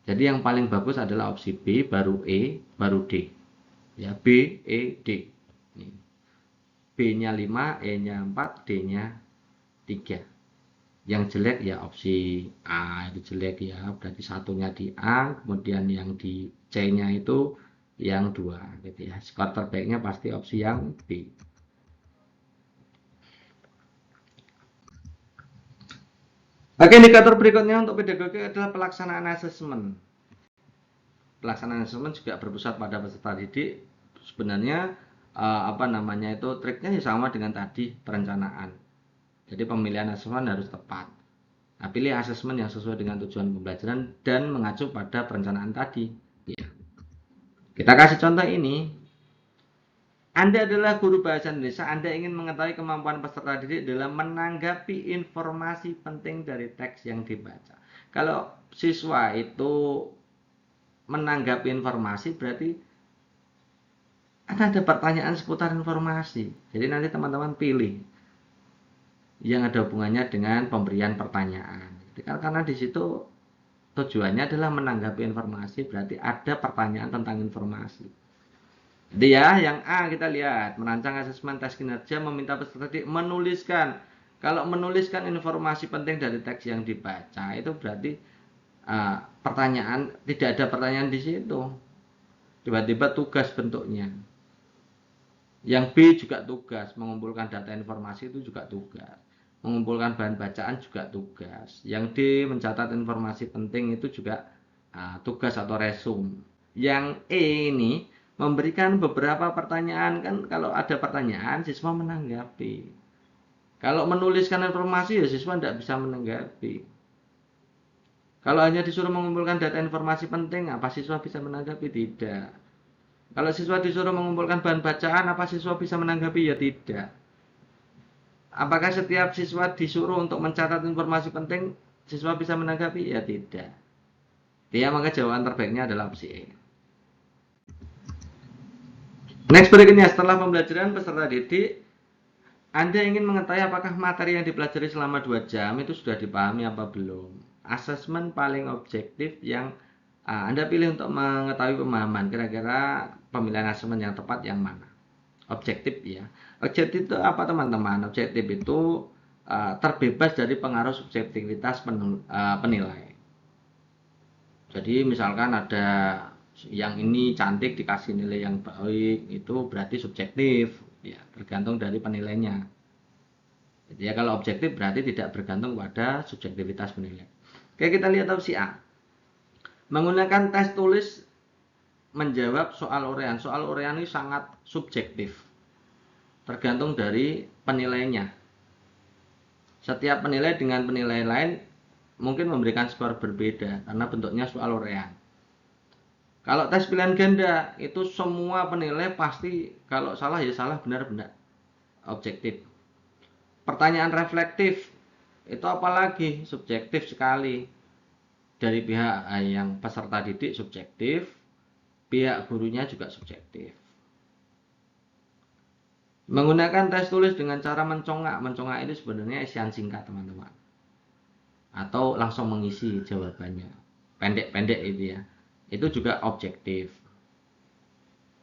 Jadi yang paling bagus adalah opsi B, baru E, baru D. Ya, B, E, D. B-nya 5, E-nya 4, D-nya 3. Yang jelek ya opsi A, itu jelek ya, berarti satunya di A, kemudian yang di C-nya itu yang 2 gitu ya. Skor terbaiknya pasti opsi yang B. Oke, indikator berikutnya untuk pedagogi adalah pelaksanaan asesmen. Pelaksanaan asesmen juga berpusat pada peserta didik. Sebenarnya triknya sama dengan tadi, perencanaan. Jadi pemilihan asesmen harus tepat. Nah, pilih asesmen yang sesuai dengan tujuan pembelajaran dan mengacu pada perencanaan tadi. Ya. Kita kasih contoh ini. Anda adalah guru bahasa Indonesia, Anda ingin mengetahui kemampuan peserta didik dalam menanggapi informasi penting dari teks yang dibaca. Kalau siswa itu menanggapi informasi, berarti ada pertanyaan seputar informasi. Jadi nanti teman-teman pilih yang ada hubungannya dengan pemberian pertanyaan. Karena di situ tujuannya adalah menanggapi informasi, berarti ada pertanyaan tentang informasi. Jadi ya, yang A kita lihat, merancang asesmen tes kinerja meminta peserta didik menuliskan. Kalau menuliskan informasi penting dari teks yang dibaca, itu berarti pertanyaan, tidak ada pertanyaan di situ. Tiba-tiba tugas bentuknya. Yang B juga tugas, mengumpulkan data informasi itu juga tugas. Mengumpulkan bahan bacaan juga tugas. Yang D, mencatat informasi penting itu juga tugas atau resum. Yang E ini memberikan beberapa pertanyaan, kan kalau ada pertanyaan siswa menanggapi. Kalau menuliskan informasi ya siswa tidak bisa menanggapi. Kalau hanya disuruh mengumpulkan data informasi penting, apa siswa bisa menanggapi? Tidak. Kalau siswa disuruh mengumpulkan bahan bacaan, apa siswa bisa menanggapi? Ya tidak. Apakah setiap siswa disuruh untuk mencatat informasi penting, siswa bisa menanggapi? Ya tidak. Ya, maka jawaban terbaiknya adalah opsi E. Next berikutnya, setelah pembelajaran peserta didik, Anda ingin mengetahui apakah materi yang dipelajari selama 2 jam itu sudah dipahami apa belum. Asesmen paling objektif yang Anda pilih untuk mengetahui pemahaman, kira-kira pemilihan asesmen yang tepat yang mana? Objektif ya. Objektif itu apa teman-teman? Objektif itu terbebas dari pengaruh subjektivitas penilai. Jadi misalkan ada yang ini cantik dikasih nilai yang baik, itu berarti subjektif ya, tergantung dari penilainya. Jadi ya kalau objektif berarti tidak bergantung pada subjektivitas penilai. Oke, kita lihat opsi A. Menggunakan tes tulis menjawab soal urean. Soal urean ini sangat subjektif. Tergantung dari penilainya. Setiap penilai dengan penilai lain mungkin memberikan skor berbeda karena bentuknya soal urean. Kalau tes pilihan ganda itu semua penilai pasti kalau salah ya salah, benar-benar objektif. Pertanyaan reflektif itu apalagi subjektif sekali. Dari pihak yang peserta didik subjektif, pihak gurunya juga subjektif. Menggunakan tes tulis dengan cara mencongak. Mencongak itu sebenarnya isian singkat teman-teman. Atau langsung mengisi jawabannya. Pendek-pendek itu ya. Itu juga objektif.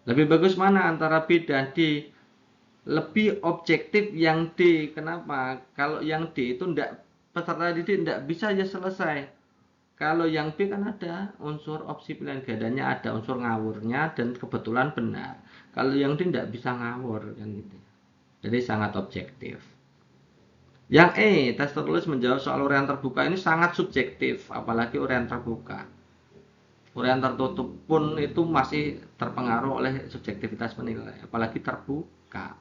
Lebih bagus mana antara B dan D? Lebih objektif yang D. Kenapa? Kalau yang D itu peserta didik tidak bisa ya selesai. Kalau yang B kan ada unsur opsi pilihan gandanya, ada unsur ngawurnya dan kebetulan benar. Kalau yang D tidak bisa ngawur kan gitu. Jadi sangat objektif. Yang E, tes tertulis menjawab soal urean terbuka ini sangat subjektif, apalagi urean terbuka. Urean tertutup pun itu masih terpengaruh oleh subjektivitas penilai, apalagi terbuka.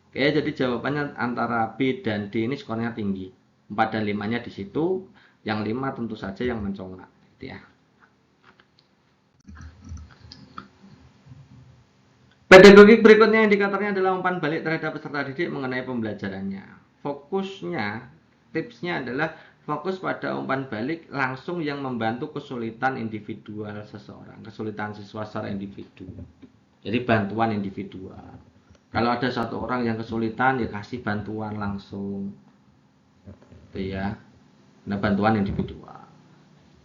Oke, jadi jawabannya antara B dan D ini skornya tinggi. 4 dan 5-nya di situ, yang 5 tentu saja yang mencongak, gitu ya. Pedagogik berikutnya indikatornya adalah umpan balik terhadap peserta didik mengenai pembelajarannya. Fokusnya, tipsnya adalah fokus pada umpan balik langsung yang membantu kesulitan individual seseorang, kesulitan siswa secara individu. Jadi bantuan individual. Kalau ada satu orang yang kesulitan, ya kasih bantuan langsung, gitu ya. Nah, bantuan individual.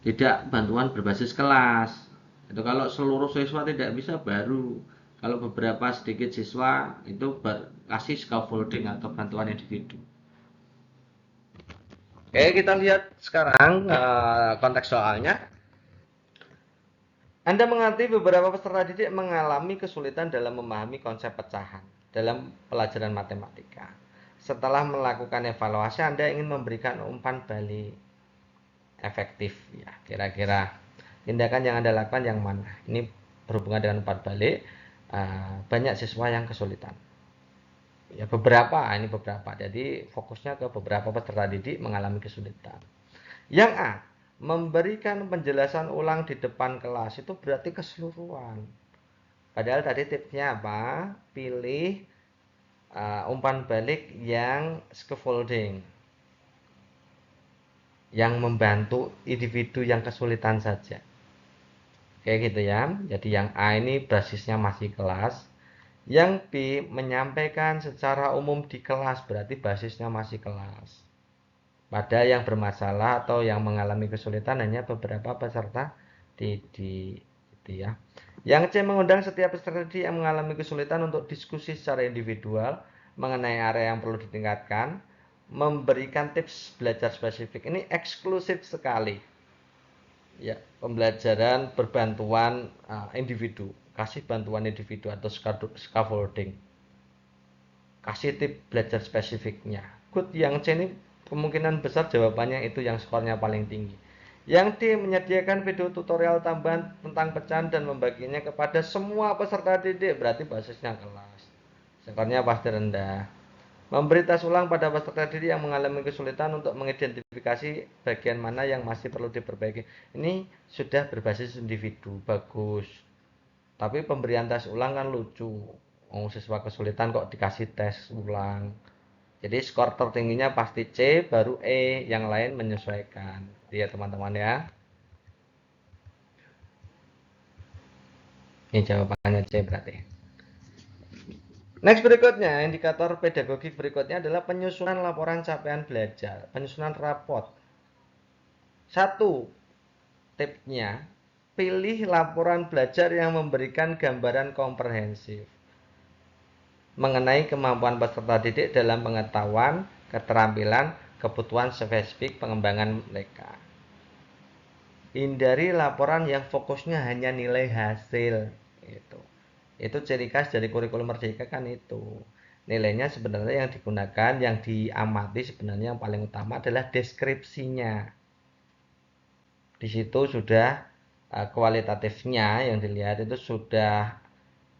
Tidak bantuan berbasis kelas. Itu kalau seluruh siswa tidak bisa baru. Kalau beberapa sedikit siswa itu kasih scaffolding atau bantuan individu. Oke, kita lihat sekarang konteks soalnya. Anda mengerti beberapa peserta didik mengalami kesulitan dalam memahami konsep pecahan dalam pelajaran matematika. Setelah melakukan evaluasi, Anda ingin memberikan umpan balik efektif ya. Kira-kira tindakan yang Anda lakukan yang mana? Ini berhubungan dengan umpan balik. Banyak siswa yang kesulitan. Ya ini beberapa. Jadi fokusnya ke beberapa peserta didik mengalami kesulitan. Yang A, memberikan penjelasan ulang di depan kelas itu berarti keseluruhan. Padahal tadi tipsnya apa? Pilih umpan balik yang scaffolding, yang membantu individu yang kesulitan saja. Kayak gitu ya. Jadi yang A ini basisnya masih kelas. Yang B menyampaikan secara umum di kelas, berarti basisnya masih kelas. Pada yang bermasalah atau yang mengalami kesulitan hanya beberapa peserta didik, gitu ya. Yang C mengundang setiap peserta didik yang mengalami kesulitan untuk diskusi secara individual mengenai area yang perlu ditingkatkan, memberikan tips belajar spesifik. Ini eksklusif sekali. Ya, pembelajaran berbantuan individu, kasih bantuan individu atau scaffolding. Kasih tip belajar spesifiknya. Good, yang C ini kemungkinan besar jawabannya itu yang skornya paling tinggi. Yang D menyediakan video tutorial tambahan tentang pecahan dan membaginya kepada semua peserta didik, berarti basisnya kelas. Skornya pasti rendah. Memberi tes ulang pada peserta didik yang mengalami kesulitan untuk mengidentifikasi bagian mana yang masih perlu diperbaiki. Ini sudah berbasis individu, bagus. Tapi pemberian tes ulang kan lucu. Siswa kesulitan kok dikasih tes ulang. Jadi skor tertingginya pasti C, baru E, yang lain menyesuaikan. Ya teman-teman ya. Ini jawabannya C berarti. Next berikutnya, indikator pedagogik berikutnya adalah penyusunan laporan capaian belajar, penyusunan rapot. 1. Tipsnya, pilih laporan belajar yang memberikan gambaran komprehensif mengenai kemampuan peserta didik dalam pengetahuan, keterampilan, kebutuhan spesifik pengembangan mereka. Hindari laporan yang fokusnya hanya nilai hasil. Itu ciri khas dari kurikulum Merdeka kan itu. Nilainya sebenarnya yang digunakan, yang diamati sebenarnya yang paling utama adalah deskripsinya. Di situ sudah kualitatifnya yang dilihat itu sudah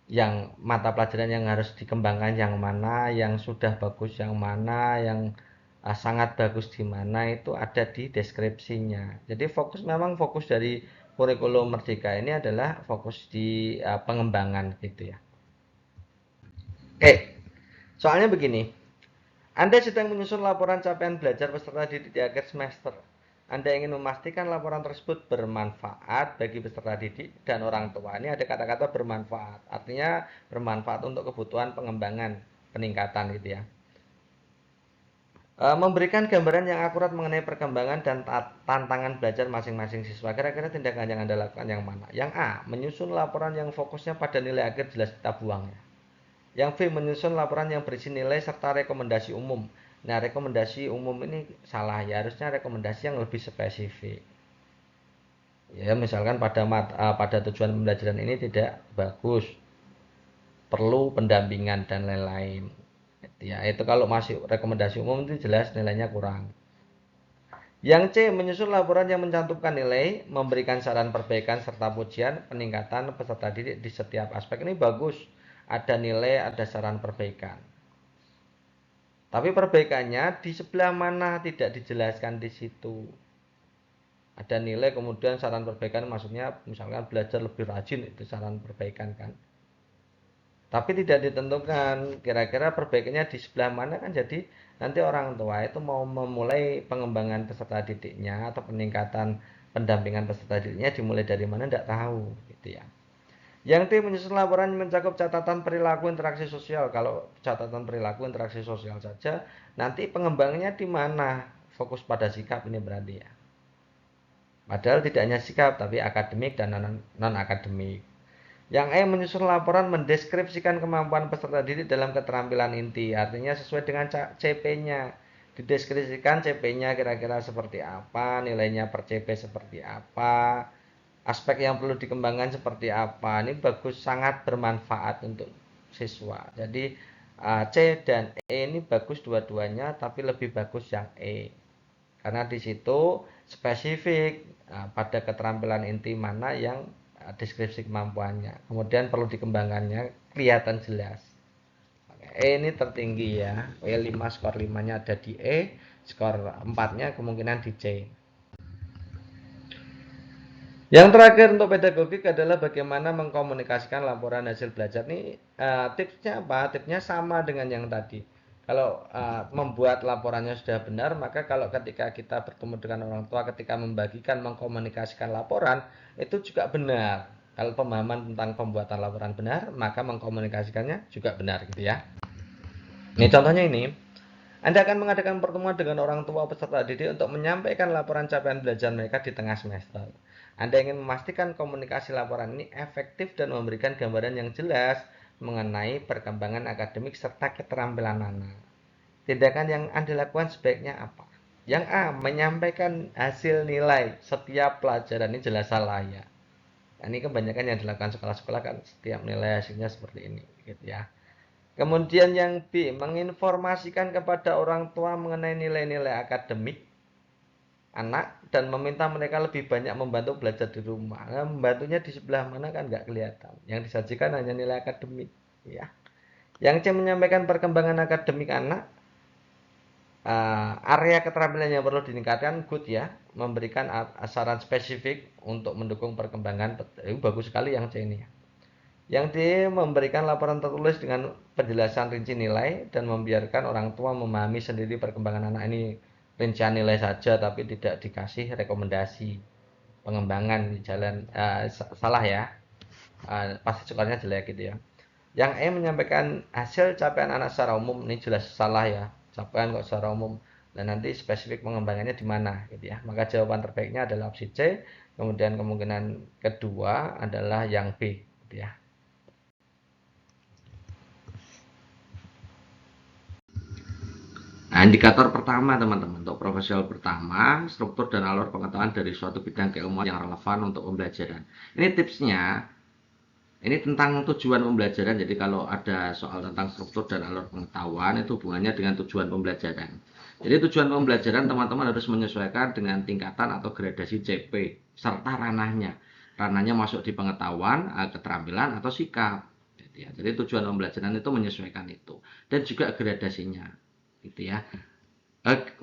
yang mata pelajaran yang harus dikembangkan yang mana, yang sudah bagus yang mana, yang sangat bagus di mana, itu ada di deskripsinya. Jadi memang fokus dari kurikulum Merdeka ini adalah fokus di pengembangan gitu ya. Oke, soalnya begini. Anda sedang menyusun laporan capaian belajar peserta didik di akhir semester. Anda ingin memastikan laporan tersebut bermanfaat bagi peserta didik dan orang tua. Ini ada kata-kata bermanfaat. Artinya bermanfaat untuk kebutuhan pengembangan, peningkatan gitu ya. Memberikan gambaran yang akurat mengenai perkembangan dan tantangan belajar masing-masing siswa. Kira-kira tindakan yang Anda lakukan yang mana? Yang A, menyusun laporan yang fokusnya pada nilai akhir jelas kita buang ya. Yang B, menyusun laporan yang berisi nilai serta rekomendasi umum. Nah, rekomendasi umum ini salah ya, harusnya rekomendasi yang lebih spesifik. Ya, misalkan pada tujuan pembelajaran ini tidak bagus, perlu pendampingan dan lain-lain. Ya, itu kalau masih rekomendasi umum itu jelas nilainya kurang. Yang C, menyusun laporan yang mencantumkan nilai, memberikan saran perbaikan serta pujian, peningkatan peserta didik di setiap aspek. Ini bagus, ada nilai, ada saran perbaikan. Tapi perbaikannya di sebelah mana tidak dijelaskan di situ. Ada nilai kemudian saran perbaikan, maksudnya misalkan belajar lebih rajin, itu saran perbaikan kan. Tapi tidak ditentukan kira-kira perbaikannya di sebelah mana kan, jadi nanti orang tua itu mau memulai pengembangan peserta didiknya atau peningkatan pendampingan peserta didiknya dimulai dari mana tidak tahu gitu ya. Yang D, menyusun laporan mencakup catatan perilaku interaksi sosial. Kalau catatan perilaku interaksi sosial saja, nanti pengembangannya di mana? Fokus pada sikap ini berarti ya. Padahal tidak hanya sikap, tapi akademik dan non-akademik. Yang E, menyusun laporan mendeskripsikan kemampuan peserta didik dalam keterampilan inti. Artinya sesuai dengan CP-nya. Dideskripsikan CP-nya kira-kira seperti apa, nilainya per CP seperti apa, aspek yang perlu dikembangkan seperti apa. Ini bagus, sangat bermanfaat untuk siswa. Jadi C dan E ini bagus dua-duanya, tapi lebih bagus yang E. Karena di situ spesifik pada keterampilan inti mana yang deskripsi kemampuannya. Kemudian perlu dikembangkannya kelihatan jelas. E ini tertinggi ya. E5 skor 5-nya ada di E, skor 4-nya kemungkinan di C. Yang terakhir untuk pedagogik adalah bagaimana mengkomunikasikan laporan hasil belajar. Ini tipsnya apa? Tipsnya sama dengan yang tadi. Kalau membuat laporannya sudah benar, maka kalau ketika kita bertemu dengan orang tua, ketika membagikan, mengkomunikasikan laporan, itu juga benar. Kalau pemahaman tentang pembuatan laporan benar, maka mengkomunikasikannya juga benar gitu ya. Ini contohnya ini. Anda akan mengadakan pertemuan dengan orang tua peserta didik untuk menyampaikan laporan capaian belajar mereka di tengah semester. Anda ingin memastikan komunikasi laporan ini efektif dan memberikan gambaran yang jelas mengenai perkembangan akademik serta keterampilan anak. Tindakan yang Anda lakukan sebaiknya apa? Yang A, menyampaikan hasil nilai setiap pelajaran. Ini jelas salah ya. Ini kebanyakan yang dilakukan sekolah-sekolah kan setiap nilai hasilnya seperti ini gitu ya. Kemudian yang B, menginformasikan kepada orang tua mengenai nilai-nilai akademik anak dan meminta mereka lebih banyak membantu belajar di rumah. Nah, membantunya di sebelah mana kan nggak kelihatan. Yang disajikan hanya nilai akademik. Ya. Yang C, menyampaikan perkembangan akademik anak. Area keterampilan yang perlu ditingkatkan, good ya. Memberikan saran spesifik untuk mendukung perkembangan. Bagus sekali yang C ini ya. Yang D, memberikan laporan tertulis dengan penjelasan rinci nilai dan membiarkan orang tua memahami sendiri perkembangan anak. Ini rincian nilai saja tapi tidak dikasih rekomendasi pengembangan di jalan. Salah ya. Pasti sekolahnya jelek gitu ya. Yang E, menyampaikan hasil capaian anak secara umum. Ini jelas salah ya. Capaian kok secara umum. Dan nanti spesifik pengembangannya di mana gitu ya. Maka jawaban terbaiknya adalah opsi C. Kemudian kemungkinan kedua adalah yang B gitu ya. Nah, indikator pertama teman-teman, untuk profesional pertama, struktur dan alur pengetahuan dari suatu bidang keilmuan yang relevan untuk pembelajaran. Ini tipsnya, ini tentang tujuan pembelajaran. Jadi kalau ada soal tentang struktur dan alur pengetahuan, itu hubungannya dengan tujuan pembelajaran. Jadi tujuan pembelajaran teman-teman harus menyesuaikan dengan tingkatan atau gradasi CP, serta ranahnya. Ranahnya masuk di pengetahuan, keterampilan, atau sikap. Jadi tujuan pembelajaran itu menyesuaikan itu. Dan juga gradasinya. Gitu ya.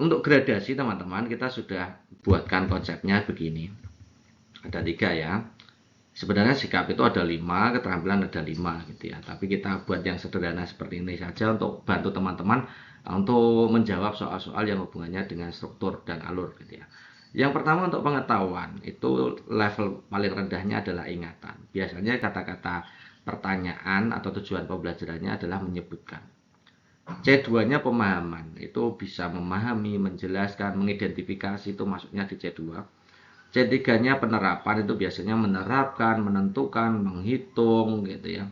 Untuk gradasi teman-teman kita sudah buatkan konsepnya begini, ada 3 ya. Sebenarnya sikap itu ada 5, keterampilan ada 5 gitu ya, tapi kita buat yang sederhana seperti ini saja untuk bantu teman-teman untuk menjawab soal-soal yang hubungannya dengan struktur dan alur gitu ya. Yang pertama untuk pengetahuan, itu level paling rendahnya adalah ingatan. Biasanya kata-kata pertanyaan atau tujuan pembelajarannya adalah menyebutkan. C2-nya pemahaman, itu bisa memahami, menjelaskan, mengidentifikasi, itu masuknya di C2. C3-nya penerapan, itu biasanya menerapkan, menentukan, menghitung gitu ya.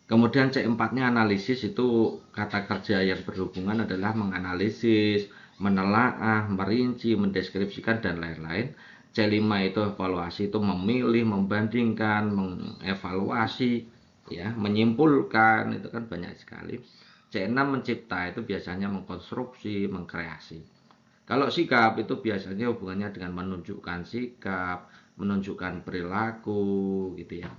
Kemudian C4-nya analisis, itu kata kerja yang berhubungan adalah menganalisis, menelaah, merinci, mendeskripsikan dan lain-lain. C5 itu evaluasi, itu memilih, membandingkan, mengevaluasi, ya, menyimpulkan, itu kan banyak sekali. C6 mencipta, itu biasanya mengkonstruksi, mengkreasi. Kalau sikap itu biasanya hubungannya dengan menunjukkan sikap, menunjukkan perilaku gitu ya.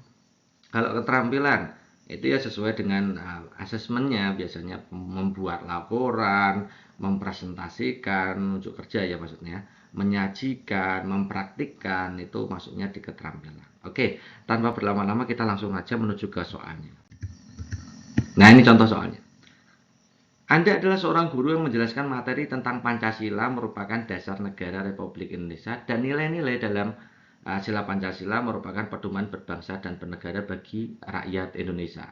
Kalau keterampilan itu ya sesuai dengan asesmennya, biasanya membuat laporan, mempresentasikan, menunjuk kerja ya maksudnya, menyajikan, mempraktikkan, itu masuknya di keterampilan. Oke, tanpa berlama-lama kita langsung aja menuju ke soalnya. Nah, ini contoh soalnya. Anda adalah seorang guru yang menjelaskan materi tentang Pancasila merupakan dasar negara Republik Indonesia dan nilai-nilai dalam sila Pancasila merupakan pedoman berbangsa dan bernegara bagi rakyat Indonesia.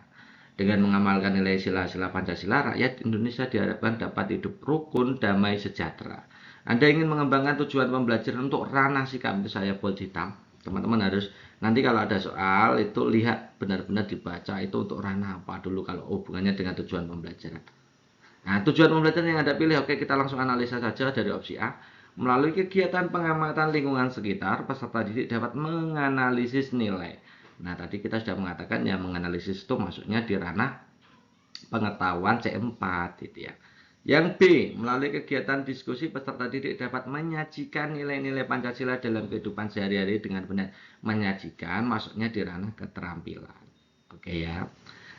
Dengan mengamalkan nilai sila-sila Pancasila, rakyat Indonesia diharapkan dapat hidup rukun, damai, sejahtera. Anda ingin mengembangkan tujuan pembelajaran untuk ranah sikap, itu saya bold hitam. Teman-teman harus nanti kalau ada soal itu lihat benar-benar dibaca itu untuk ranah apa dulu kalau hubungannya dengan tujuan pembelajaran. Nah, tujuan pembelajaran yang Anda pilih, oke kita langsung analisa saja dari opsi A. Melalui kegiatan pengamatan lingkungan sekitar, peserta didik dapat menganalisis nilai. Nah, tadi kita sudah mengatakan ya menganalisis itu masuknya di ranah pengetahuan C4 gitu ya. Yang B, melalui kegiatan diskusi peserta didik dapat menyajikan nilai-nilai Pancasila dalam kehidupan sehari-hari dengan benar. Menyajikan masuknya di ranah keterampilan. Oke ya.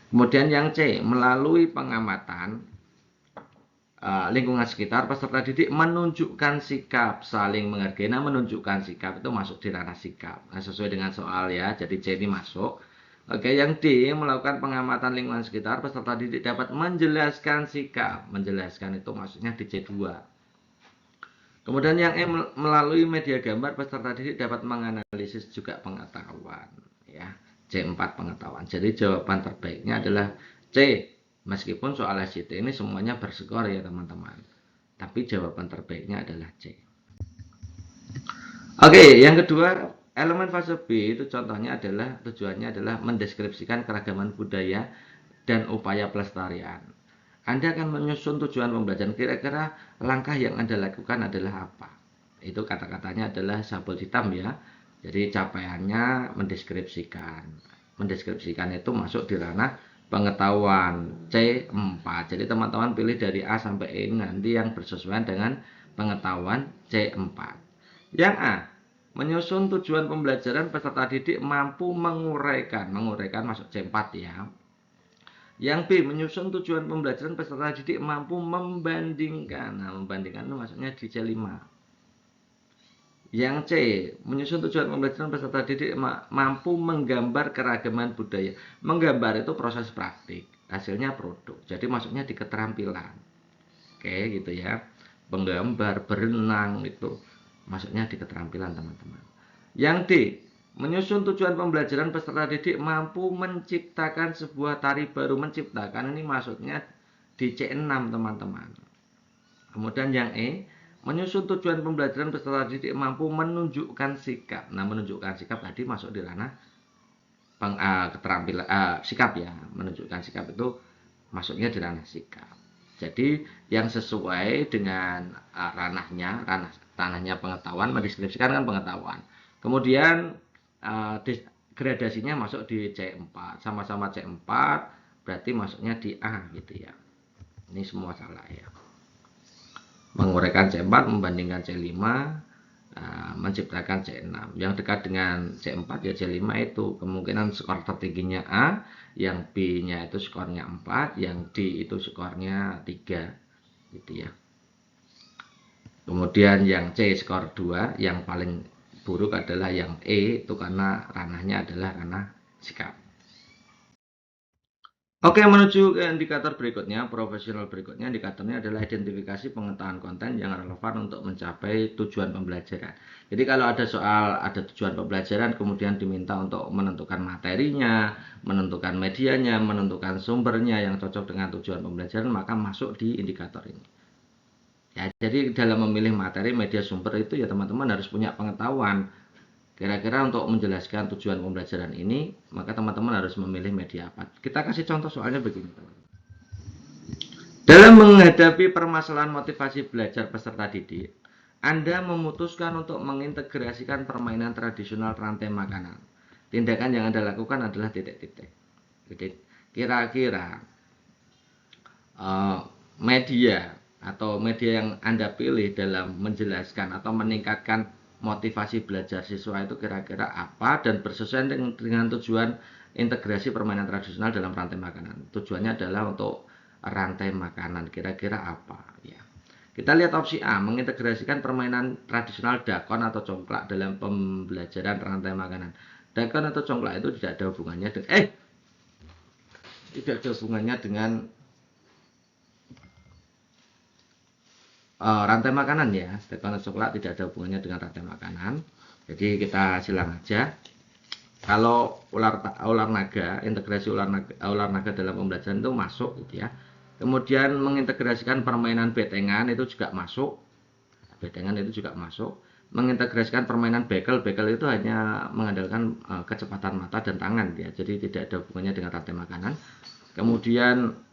Kemudian yang C, melalui pengamatan lingkungan sekitar, peserta didik menunjukkan sikap saling menghargai. Nah, menunjukkan sikap itu masuk di ranah sikap. Nah, sesuai dengan soal ya, jadi C ini masuk. Oke, yang D, melakukan pengamatan lingkungan sekitar, peserta didik dapat menjelaskan sikap. Menjelaskan itu maksudnya di C2. Kemudian yang E, melalui media gambar, peserta didik dapat menganalisis juga pengetahuan. Ya, C4 pengetahuan. Jadi jawaban terbaiknya adalah C. Meskipun soal SCT ini semuanya berskor ya teman-teman. Tapi jawaban terbaiknya adalah C. Oke, yang kedua, elemen fase B itu contohnya adalah tujuannya adalah mendeskripsikan keragaman budaya dan upaya pelestarian. Anda akan menyusun tujuan pembelajaran. Kira-kira langkah yang Anda lakukan adalah apa? Itu kata-katanya adalah sabul hitam ya. Jadi capaiannya mendeskripsikan. Mendeskripsikan itu masuk di ranah pengetahuan C4. Jadi teman-teman pilih dari A sampai E nanti yang bersesuaian dengan pengetahuan C4. Yang A, menyusun tujuan pembelajaran peserta didik mampu menguraikan. Menguraikan masuk C4 ya. Yang B, menyusun tujuan pembelajaran peserta didik mampu membandingkan. Nah, membandingkan itu maksudnya di C5. Yang C, menyusun tujuan pembelajaran peserta didik mampu menggambar keragaman budaya. Menggambar itu proses praktik, hasilnya produk. Jadi maksudnya di keterampilan. Oke, gitu ya. Menggambar, berenang itu maksudnya di keterampilan, teman-teman. Yang D, menyusun tujuan pembelajaran peserta didik mampu menciptakan sebuah tari baru. Menciptakan ini maksudnya di C6, teman-teman. Kemudian yang E, menyusun tujuan pembelajaran peserta didik mampu menunjukkan sikap. Nah, menunjukkan sikap tadi masuk di ranah keterampilan sikap ya. Menunjukkan sikap itu masuknya di ranah sikap. Jadi yang sesuai dengan ranahnya pengetahuan, mendeskripsikan kan pengetahuan. Kemudian gradasinya masuk di C4, sama-sama C4, berarti masuknya di A gitu ya. Ini semua salah ya. Menguraikan C4, membandingkan C5, menciptakan C6. Yang dekat dengan C4 ya C5 itu kemungkinan skor tertingginya A, yang B-nya itu skornya 4, yang D itu skornya 3 gitu ya. Kemudian yang C skor 2, yang paling buruk adalah yang E itu karena ranahnya adalah ranah sikap. Oke, menuju ke indikator berikutnya, profesional berikutnya. Indikatornya adalah identifikasi pengetahuan konten yang relevan untuk mencapai tujuan pembelajaran. Jadi kalau ada soal, ada tujuan pembelajaran, kemudian diminta untuk menentukan materinya, menentukan medianya, menentukan sumbernya yang cocok dengan tujuan pembelajaran, maka masuk di indikator ini. Ya, jadi dalam memilih materi, media, sumber itu ya teman-teman harus punya pengetahuan. Kira-kira untuk menjelaskan tujuan pembelajaran ini, maka teman-teman harus memilih media apa. Kita kasih contoh soalnya begini, teman-teman. Dalam menghadapi permasalahan motivasi belajar peserta didik, Anda memutuskan untuk mengintegrasikan permainan tradisional rantai makanan. Tindakan yang Anda lakukan adalah titik-titik. Jadi kira-kira media atau media yang Anda pilih dalam menjelaskan atau meningkatkan motivasi belajar siswa itu kira-kira apa dan bersesuaian dengan tujuan integrasi permainan tradisional dalam rantai makanan. Tujuannya adalah untuk rantai makanan, kira-kira apa ya. Kita lihat opsi A, mengintegrasikan permainan tradisional dakon atau congklak dalam pembelajaran rantai makanan. Dakon atau congklak itu tidak ada hubungannya dengan rantai makanan ya. Dakon atau congklak tidak ada hubungannya dengan rantai makanan. Jadi kita silang aja. Kalau ular naga, integrasi ular naga dalam pembelajaran itu masuk gitu ya. Kemudian mengintegrasikan permainan betengan itu juga masuk. Betengan itu juga masuk. Mengintegrasikan permainan bekel itu hanya mengandalkan kecepatan mata dan tangan ya. Jadi tidak ada hubungannya dengan rantai makanan. Kemudian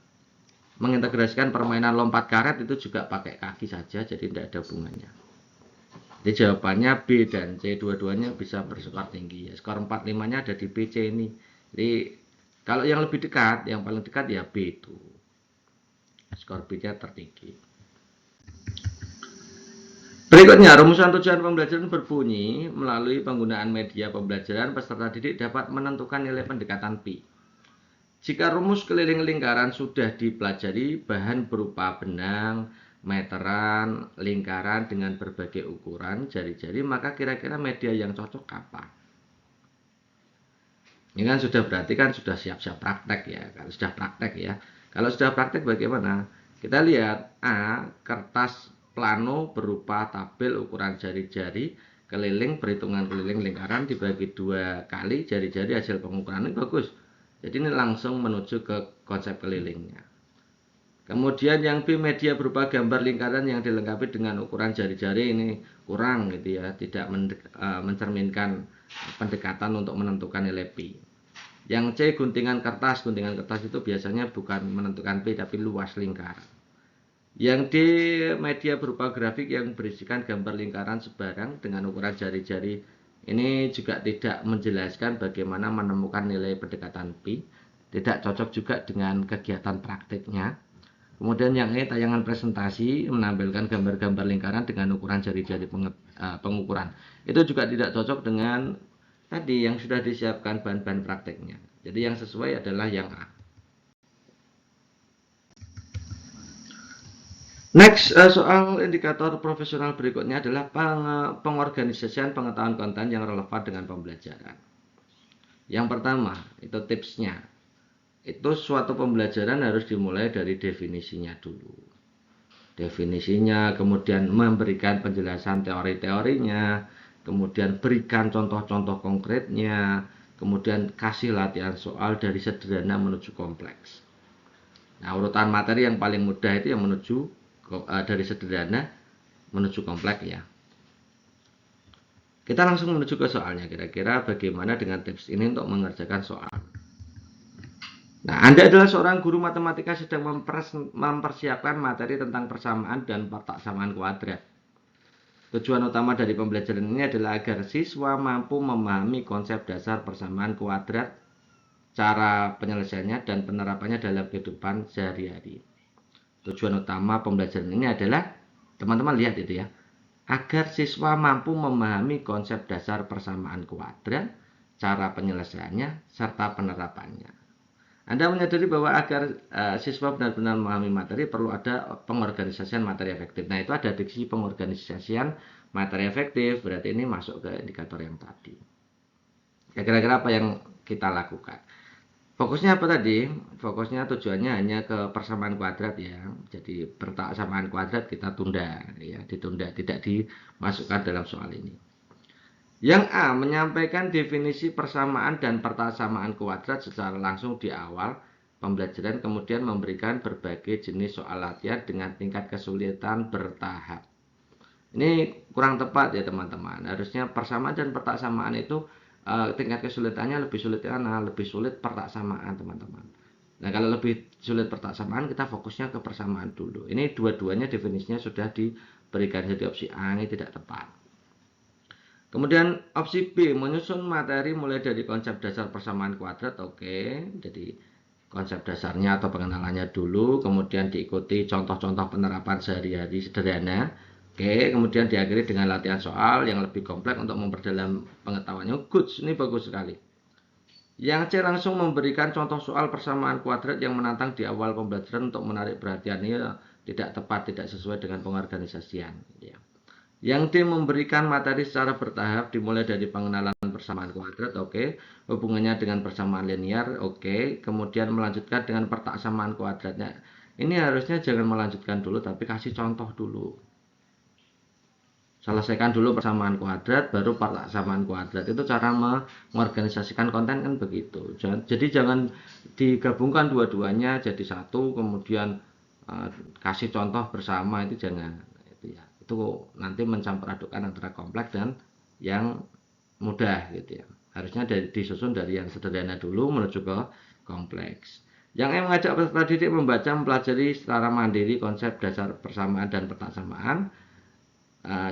mengintegrasikan permainan lompat karet itu juga pakai kaki saja, jadi tidak ada hubungannya. Jadi jawabannya B dan C, dua-duanya bisa berskor tinggi ya. Skor 45-nya ada di B, C ini. Jadi kalau yang lebih dekat, yang paling dekat ya B itu. Skor B-nya tertinggi. Berikutnya, rumusan tujuan pembelajaran berbunyi, melalui penggunaan media pembelajaran, peserta didik dapat menentukan nilai pendekatan P. Jika rumus keliling lingkaran sudah dipelajari, bahan berupa benang, meteran, lingkaran dengan berbagai ukuran jari-jari, maka kira-kira media yang cocok apa? Ini kan sudah berarti kan sudah siap-siap praktek ya. Kalau sudah praktek ya. Kalau sudah praktek bagaimana? Kita lihat A, kertas plano berupa tabel ukuran jari-jari keliling, perhitungan keliling lingkaran dibagi 2 kali jari-jari hasil pengukuran. Ini bagus. Jadi ini langsung menuju ke konsep kelilingnya. Kemudian yang B, media berupa gambar lingkaran yang dilengkapi dengan ukuran jari-jari, ini kurang gitu ya, tidak mencerminkan pendekatan untuk menentukan nilai P. Yang C, guntingan kertas itu biasanya bukan menentukan P tapi luas lingkaran. Yang D, media berupa grafik yang berisikan gambar lingkaran sebarang dengan ukuran jari-jari, ini juga tidak menjelaskan bagaimana menemukan nilai pendekatan P, tidak cocok juga dengan kegiatan praktiknya. Kemudian yang E, tayangan presentasi menampilkan gambar-gambar lingkaran dengan ukuran jari-jari pengukuran, itu juga tidak cocok dengan tadi yang sudah disiapkan bahan-bahan prakteknya. Jadi yang sesuai adalah yang A. Next, soal indikator profesional berikutnya adalah pengorganisasian pengetahuan konten yang relevan dengan pembelajaran. Yang pertama, itu tipsnya. Itu suatu pembelajaran harus dimulai dari definisinya dulu. Definisinya, kemudian memberikan penjelasan teori-teorinya, kemudian berikan contoh-contoh konkretnya, kemudian kasih latihan soal dari sederhana menuju kompleks. Nah, urutan materi yang paling mudah itu yang menuju dari sederhana menuju kompleks ya. Kita langsung menuju ke soalnya, kira-kira bagaimana dengan tips ini untuk mengerjakan soal. Nah, Anda adalah seorang guru matematika sedang mempersiapkan materi tentang persamaan dan pertaksamaan kuadrat. Tujuan utama dari pembelajaran ini adalah agar siswa mampu memahami konsep dasar persamaan kuadrat, cara penyelesaiannya, dan penerapannya dalam kehidupan sehari-hari. Tujuan utama pembelajaran ini adalah, teman-teman lihat itu ya, agar siswa mampu memahami konsep dasar persamaan kuadrat, cara penyelesaiannya, serta penerapannya. Anda menyadari bahwa agar siswa benar-benar memahami materi perlu ada pengorganisasian materi efektif. Nah, itu ada diksi pengorganisasian materi efektif, berarti ini masuk ke indikator yang tadi. Ya, kira-kira apa yang kita lakukan? Fokusnya apa tadi? Fokusnya tujuannya hanya ke persamaan kuadrat ya. Jadi persamaan kuadrat kita tunda ya, ditunda, tidak dimasukkan dalam soal ini. Yang A, menyampaikan definisi persamaan dan persamaan kuadrat secara langsung di awal pembelajaran, kemudian memberikan berbagai jenis soal latihan dengan tingkat kesulitan bertahap. Ini kurang tepat ya teman-teman. Harusnya persamaan dan persamaan itu tingkat kesulitannya lebih sulit karena lebih sulit persamaan teman-teman. Nah, kalau lebih sulit persamaan, kita fokusnya ke persamaan dulu. Ini dua-duanya definisinya sudah diberikan, jadi opsi A ini tidak tepat. Kemudian opsi B, menyusun materi mulai dari konsep dasar persamaan kuadrat. Oke, jadi konsep dasarnya atau pengenalannya dulu, kemudian diikuti contoh-contoh penerapan sehari-hari sederhana. Oke, kemudian diakhiri dengan latihan soal yang lebih kompleks untuk memperdalam pengetahuannya. Good, ini bagus sekali. Yang C, langsung memberikan contoh soal persamaan kuadrat yang menantang di awal pembelajaran untuk menarik perhatian. Ini tidak tepat, tidak sesuai dengan pengorganisasian. Ya. Yang D, memberikan materi secara bertahap dimulai dari pengenalan persamaan kuadrat. Oke. Hubungannya dengan persamaan linear. Oke. Kemudian melanjutkan dengan pertaksamaan kuadratnya. Ini harusnya jangan melanjutkan dulu tapi kasih contoh dulu. Selesaikan dulu persamaan kuadrat baru pertaksamaan kuadrat. Itu cara mengorganisasikan konten kan begitu. Jadi jangan digabungkan dua-duanya jadi satu kemudian kasih contoh bersama, itu jangan. Itu nanti mencampur adukan antara kompleks dan yang mudah gitu ya. Harusnya disusun dari yang sederhana dulu menuju ke kompleks. Yang E, mengajak peserta didik membaca mempelajari secara mandiri konsep dasar persamaan dan pertaksamaan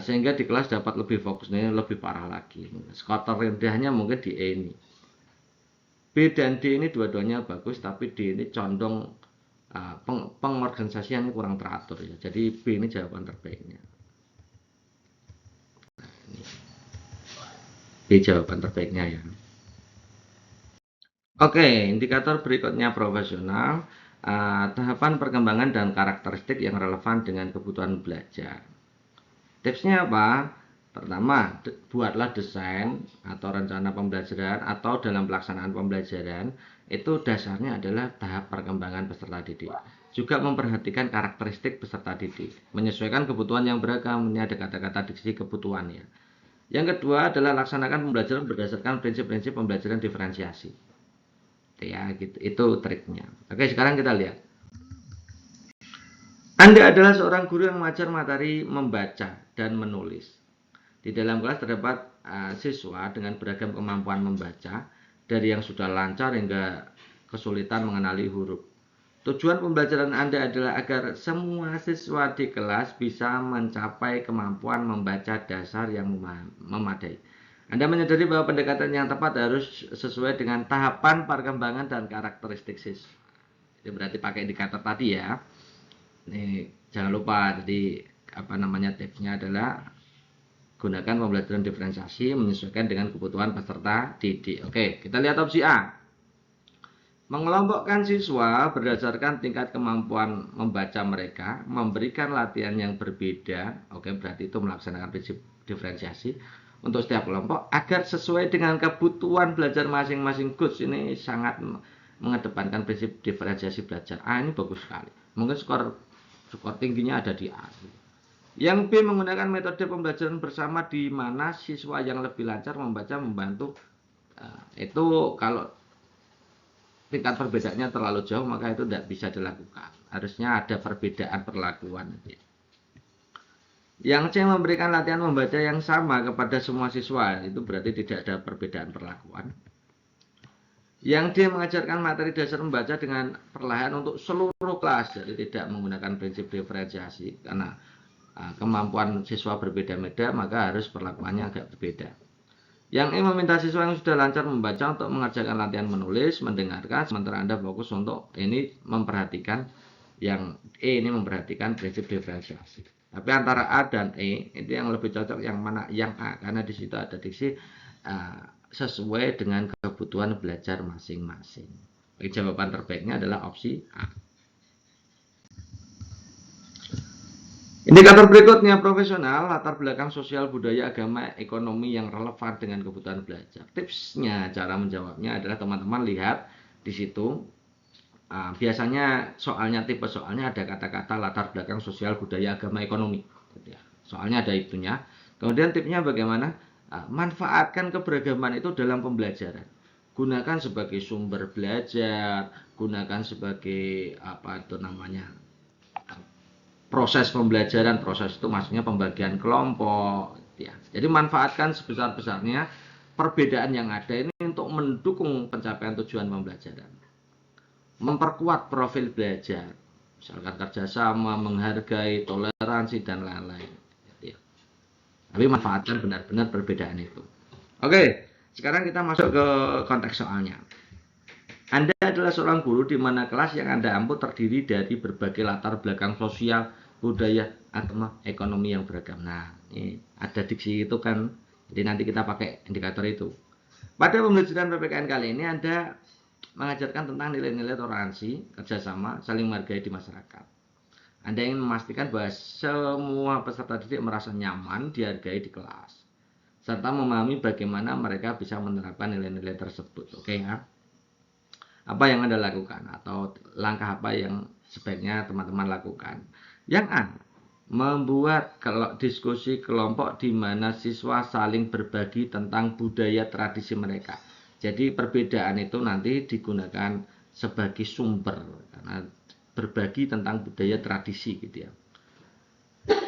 sehingga di kelas dapat lebih fokus. Ini lebih parah lagi. Skor terendahnya mungkin di E ini. B dan D ini dua-duanya bagus, tapi D ini condong pengorganisasian kurang teratur ya. Jadi B ini jawaban terbaiknya. B jawaban terbaiknya ya. Oke, indikator berikutnya profesional, tahapan perkembangan dan karakteristik yang relevan dengan kebutuhan belajar. Tipsnya apa? Pertama, buatlah desain atau rencana pembelajaran atau dalam pelaksanaan pembelajaran itu dasarnya adalah tahap perkembangan peserta didik. Juga memperhatikan karakteristik peserta didik, menyesuaikan kebutuhan yang beragam. Ini ada kata-kata diksi kebutuhan ya. Yang kedua adalah laksanakan pembelajaran berdasarkan prinsip-prinsip pembelajaran diferensiasi. Ya, gitu. Itu triknya. Oke, sekarang kita lihat. Anda adalah seorang guru yang mengajar materi membaca dan menulis. Di dalam kelas terdapat siswa dengan beragam kemampuan membaca, dari yang sudah lancar hingga kesulitan mengenali huruf. Tujuan pembelajaran Anda adalah agar semua siswa di kelas bisa mencapai kemampuan membaca dasar yang memadai. Anda menyadari bahwa pendekatan yang tepat harus sesuai dengan tahapan perkembangan dan karakteristik siswa. Jadi berarti pakai indikator tadi ya. Ini jangan lupa, jadi tipsnya adalah gunakan pembelajaran diferensiasi menyesuaikan dengan kebutuhan peserta didik. Oke, kita lihat opsi A. Mengelompokkan siswa berdasarkan tingkat kemampuan membaca mereka, memberikan latihan yang berbeda. Oke, berarti itu melaksanakan prinsip diferensiasi untuk setiap kelompok agar sesuai dengan kebutuhan belajar masing-masing. Coach ini sangat mengedepankan prinsip diferensiasi belajar. Ini bagus sekali. Mungkin skor tingginya ada di A. Yang B, menggunakan metode pembelajaran bersama di mana siswa yang lebih lancar membaca membantu. Itu kalau tingkat perbedaannya terlalu jauh maka itu tidak bisa dilakukan. Harusnya ada perbedaan perlakuan. Yang C, memberikan latihan membaca yang sama kepada semua siswa. Itu berarti tidak ada perbedaan perlakuan. Yang D, mengajarkan materi dasar membaca dengan perlahan untuk seluruh kelas. Jadi tidak menggunakan prinsip diferensiasi karena kemampuan siswa berbeda-beda maka harus perlakuannya agak berbeda. Yang E, meminta siswa yang sudah lancar membaca untuk mengerjakan latihan menulis, mendengarkan, sementara Anda fokus untuk ini memperhatikan yang E ini memperhatikan prinsip diferensiasi. Tapi antara A dan E itu yang lebih cocok yang mana? Yang A, karena di situ ada diksi sesuai dengan kebutuhan belajar masing-masing. Jawaban terbaiknya adalah opsi A. Indikator berikutnya profesional, latar belakang sosial, budaya, agama, ekonomi yang relevan dengan kebutuhan belajar. Tipsnya, cara menjawabnya adalah teman-teman lihat di situ. Biasanya soalnya tipe soalnya ada kata-kata latar belakang sosial, budaya, agama, ekonomi. Soalnya ada itunya. Kemudian tipsnya bagaimana? Manfaatkan keberagaman itu dalam pembelajaran. Gunakan sebagai sumber belajar, gunakan sebagai proses pembelajaran. Proses itu maksudnya pembagian kelompok ya. Jadi manfaatkan sebesar-besarnya perbedaan yang ada ini untuk mendukung pencapaian tujuan pembelajaran. Memperkuat profil belajar, misalkan kerjasama, menghargai, toleransi dan lain-lain ya. Tapi manfaatkan benar-benar perbedaan itu. Oke, sekarang kita masuk ke konteks soalnya. Anda adalah seorang guru di mana kelas yang Anda ampu terdiri dari berbagai latar belakang sosial, budaya, agama, ekonomi yang beragam. Nah, ini ada diksi itu kan. Jadi nanti kita pakai indikator itu. Pada pembelajaran PPKN kali ini Anda mengajarkan tentang nilai-nilai toleransi, kerjasama, saling menghargai di masyarakat. Anda ingin memastikan bahwa semua peserta didik merasa nyaman dihargai di kelas, serta memahami bagaimana mereka bisa menerapkan nilai-nilai tersebut. Oke ya. Apa yang Anda lakukan atau langkah apa yang sebaiknya teman-teman lakukan? Yang A, membuat diskusi kelompok di mana siswa saling berbagi tentang budaya tradisi mereka. Jadi perbedaan itu nanti digunakan sebagai sumber karena berbagi tentang budaya tradisi gitu ya.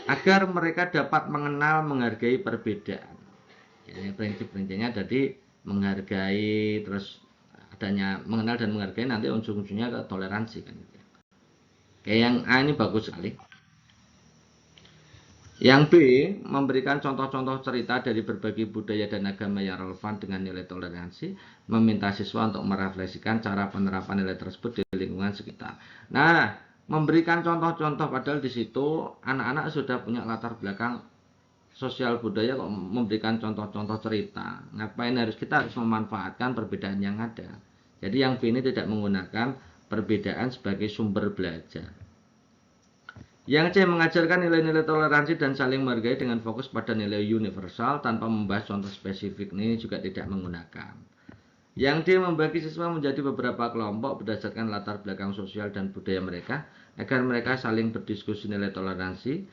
Agar mereka dapat mengenal, menghargai perbedaan. Jadi prinsip-prinsipnya jadi menghargai, terus adanya mengenal dan menghargai, nanti ujung-ujungnya ke toleransi kan. Kayak yang A ini bagus sekali. Yang B, memberikan contoh-contoh cerita dari berbagai budaya dan agama yang relevan dengan nilai toleransi, meminta siswa untuk merefleksikan cara penerapan nilai tersebut di lingkungan sekitar. Nah, memberikan contoh-contoh padahal di situ anak-anak sudah punya latar belakang sosial budaya kok memberikan contoh-contoh cerita. Ngapain kita harus memanfaatkan perbedaan yang ada. Jadi yang B ini tidak menggunakan perbedaan sebagai sumber belajar. Yang C mengajarkan nilai-nilai toleransi dan saling menghargai dengan fokus pada nilai universal tanpa membahas contoh spesifik, ini juga tidak menggunakan. Yang D membagi siswa menjadi beberapa kelompok berdasarkan latar belakang sosial dan budaya mereka agar mereka saling berdiskusi nilai toleransi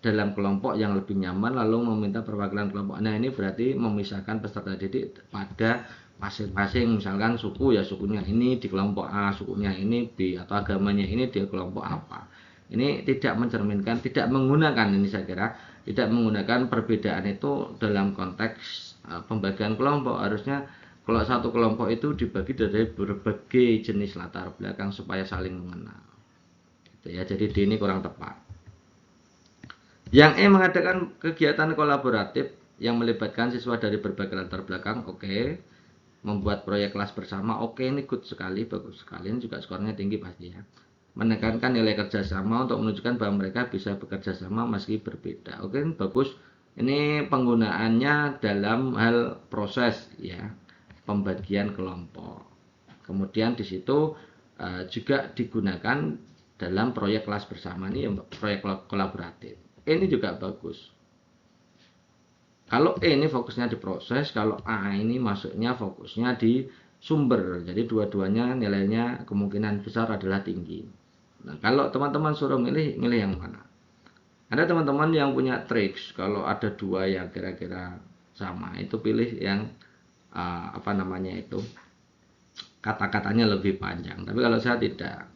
dalam kelompok yang lebih nyaman, lalu meminta perwakilan kelompok. Nah, ini berarti memisahkan peserta didik pada masing-masing, misalkan suku ya sukunya ini di kelompok A, sukunya ini B, atau agamanya ini di kelompok apa. Ini tidak mencerminkan, tidak menggunakan, ini saya kira tidak menggunakan perbedaan itu dalam konteks pembagian kelompok. Harusnya kalau satu kelompok itu dibagi dari berbagai jenis latar belakang supaya saling mengenal. Gitu ya, jadi D ini kurang tepat. Yang E mengadakan kegiatan kolaboratif yang melibatkan siswa dari berbagai latar belakang, oke. Membuat proyek kelas bersama, oke, ini good sekali, bagus sekali, ini juga skornya tinggi pasti ya. Menekankan nilai kerjasama untuk menunjukkan bahwa mereka bisa bekerja sama meski berbeda, oke, ini bagus. Ini penggunaannya dalam hal proses ya, pembagian kelompok. Kemudian di situ juga digunakan dalam proyek kelas bersama, ini proyek kolaboratif. Ini juga bagus. Kalau E ini fokusnya di proses, kalau A ini masuknya fokusnya di sumber. Jadi dua-duanya nilainya kemungkinan besar adalah tinggi. Nah, kalau teman-teman suruh milih yang mana? Ada teman-teman yang punya triks, kalau ada dua yang kira-kira sama, itu pilih yang apa namanya itu, kata-katanya lebih panjang. Tapi kalau saya tidak,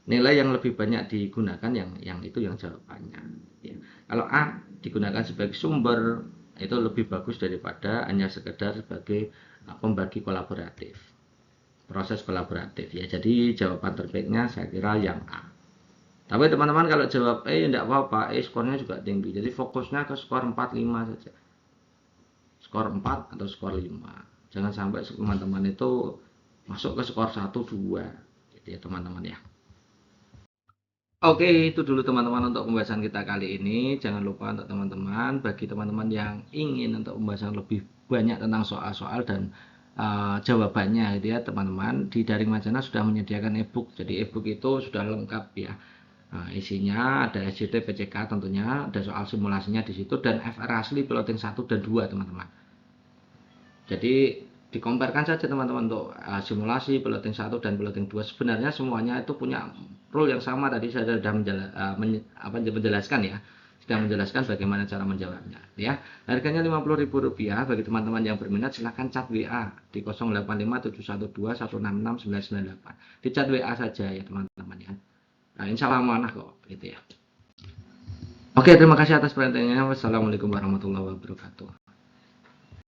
nilai yang lebih banyak digunakan yang itu yang jawabannya ya. Kalau A digunakan sebagai sumber itu lebih bagus daripada hanya sekedar sebagai pembagi kolaboratif, proses kolaboratif ya. Jadi jawaban terbaiknya saya kira yang A. Tapi teman-teman kalau jawab E tidak apa-apa, E skornya juga tinggi, jadi fokusnya ke skor 4-5 saja, skor 4 atau skor 5. Jangan sampai teman-teman itu masuk ke skor 1-2 gitu ya teman-teman ya. Oke, itu dulu teman-teman untuk pembahasan kita kali ini. Jangan lupa untuk teman-teman, bagi teman-teman yang ingin untuk pembahasan lebih banyak tentang soal-soal dan jawabannya gitu ya teman-teman, di Daring Mancana sudah menyediakan e-book. Jadi e-book itu sudah lengkap ya. Nah, isinya ada SJT PCK tentunya, ada soal simulasinya di situ dan FR asli piloting 1 dan 2 teman-teman. Jadi dikomparkan saja teman-teman untuk simulasi piloting 1 dan piloting 2, sebenarnya semuanya itu punya rule yang sama. Tadi saya sudah menjelaskan ya, sudah menjelaskan bagaimana cara menjawabnya ya. Harganya Rp50.000. Bagi teman-teman yang berminat silahkan chat WA di 085712166998. Di chat WA saja ya teman-teman ya. Nah, insya Allah amanah kok gitu ya. Oke, terima kasih atas perhatiannya. Wassalamualaikum warahmatullahi wabarakatuh.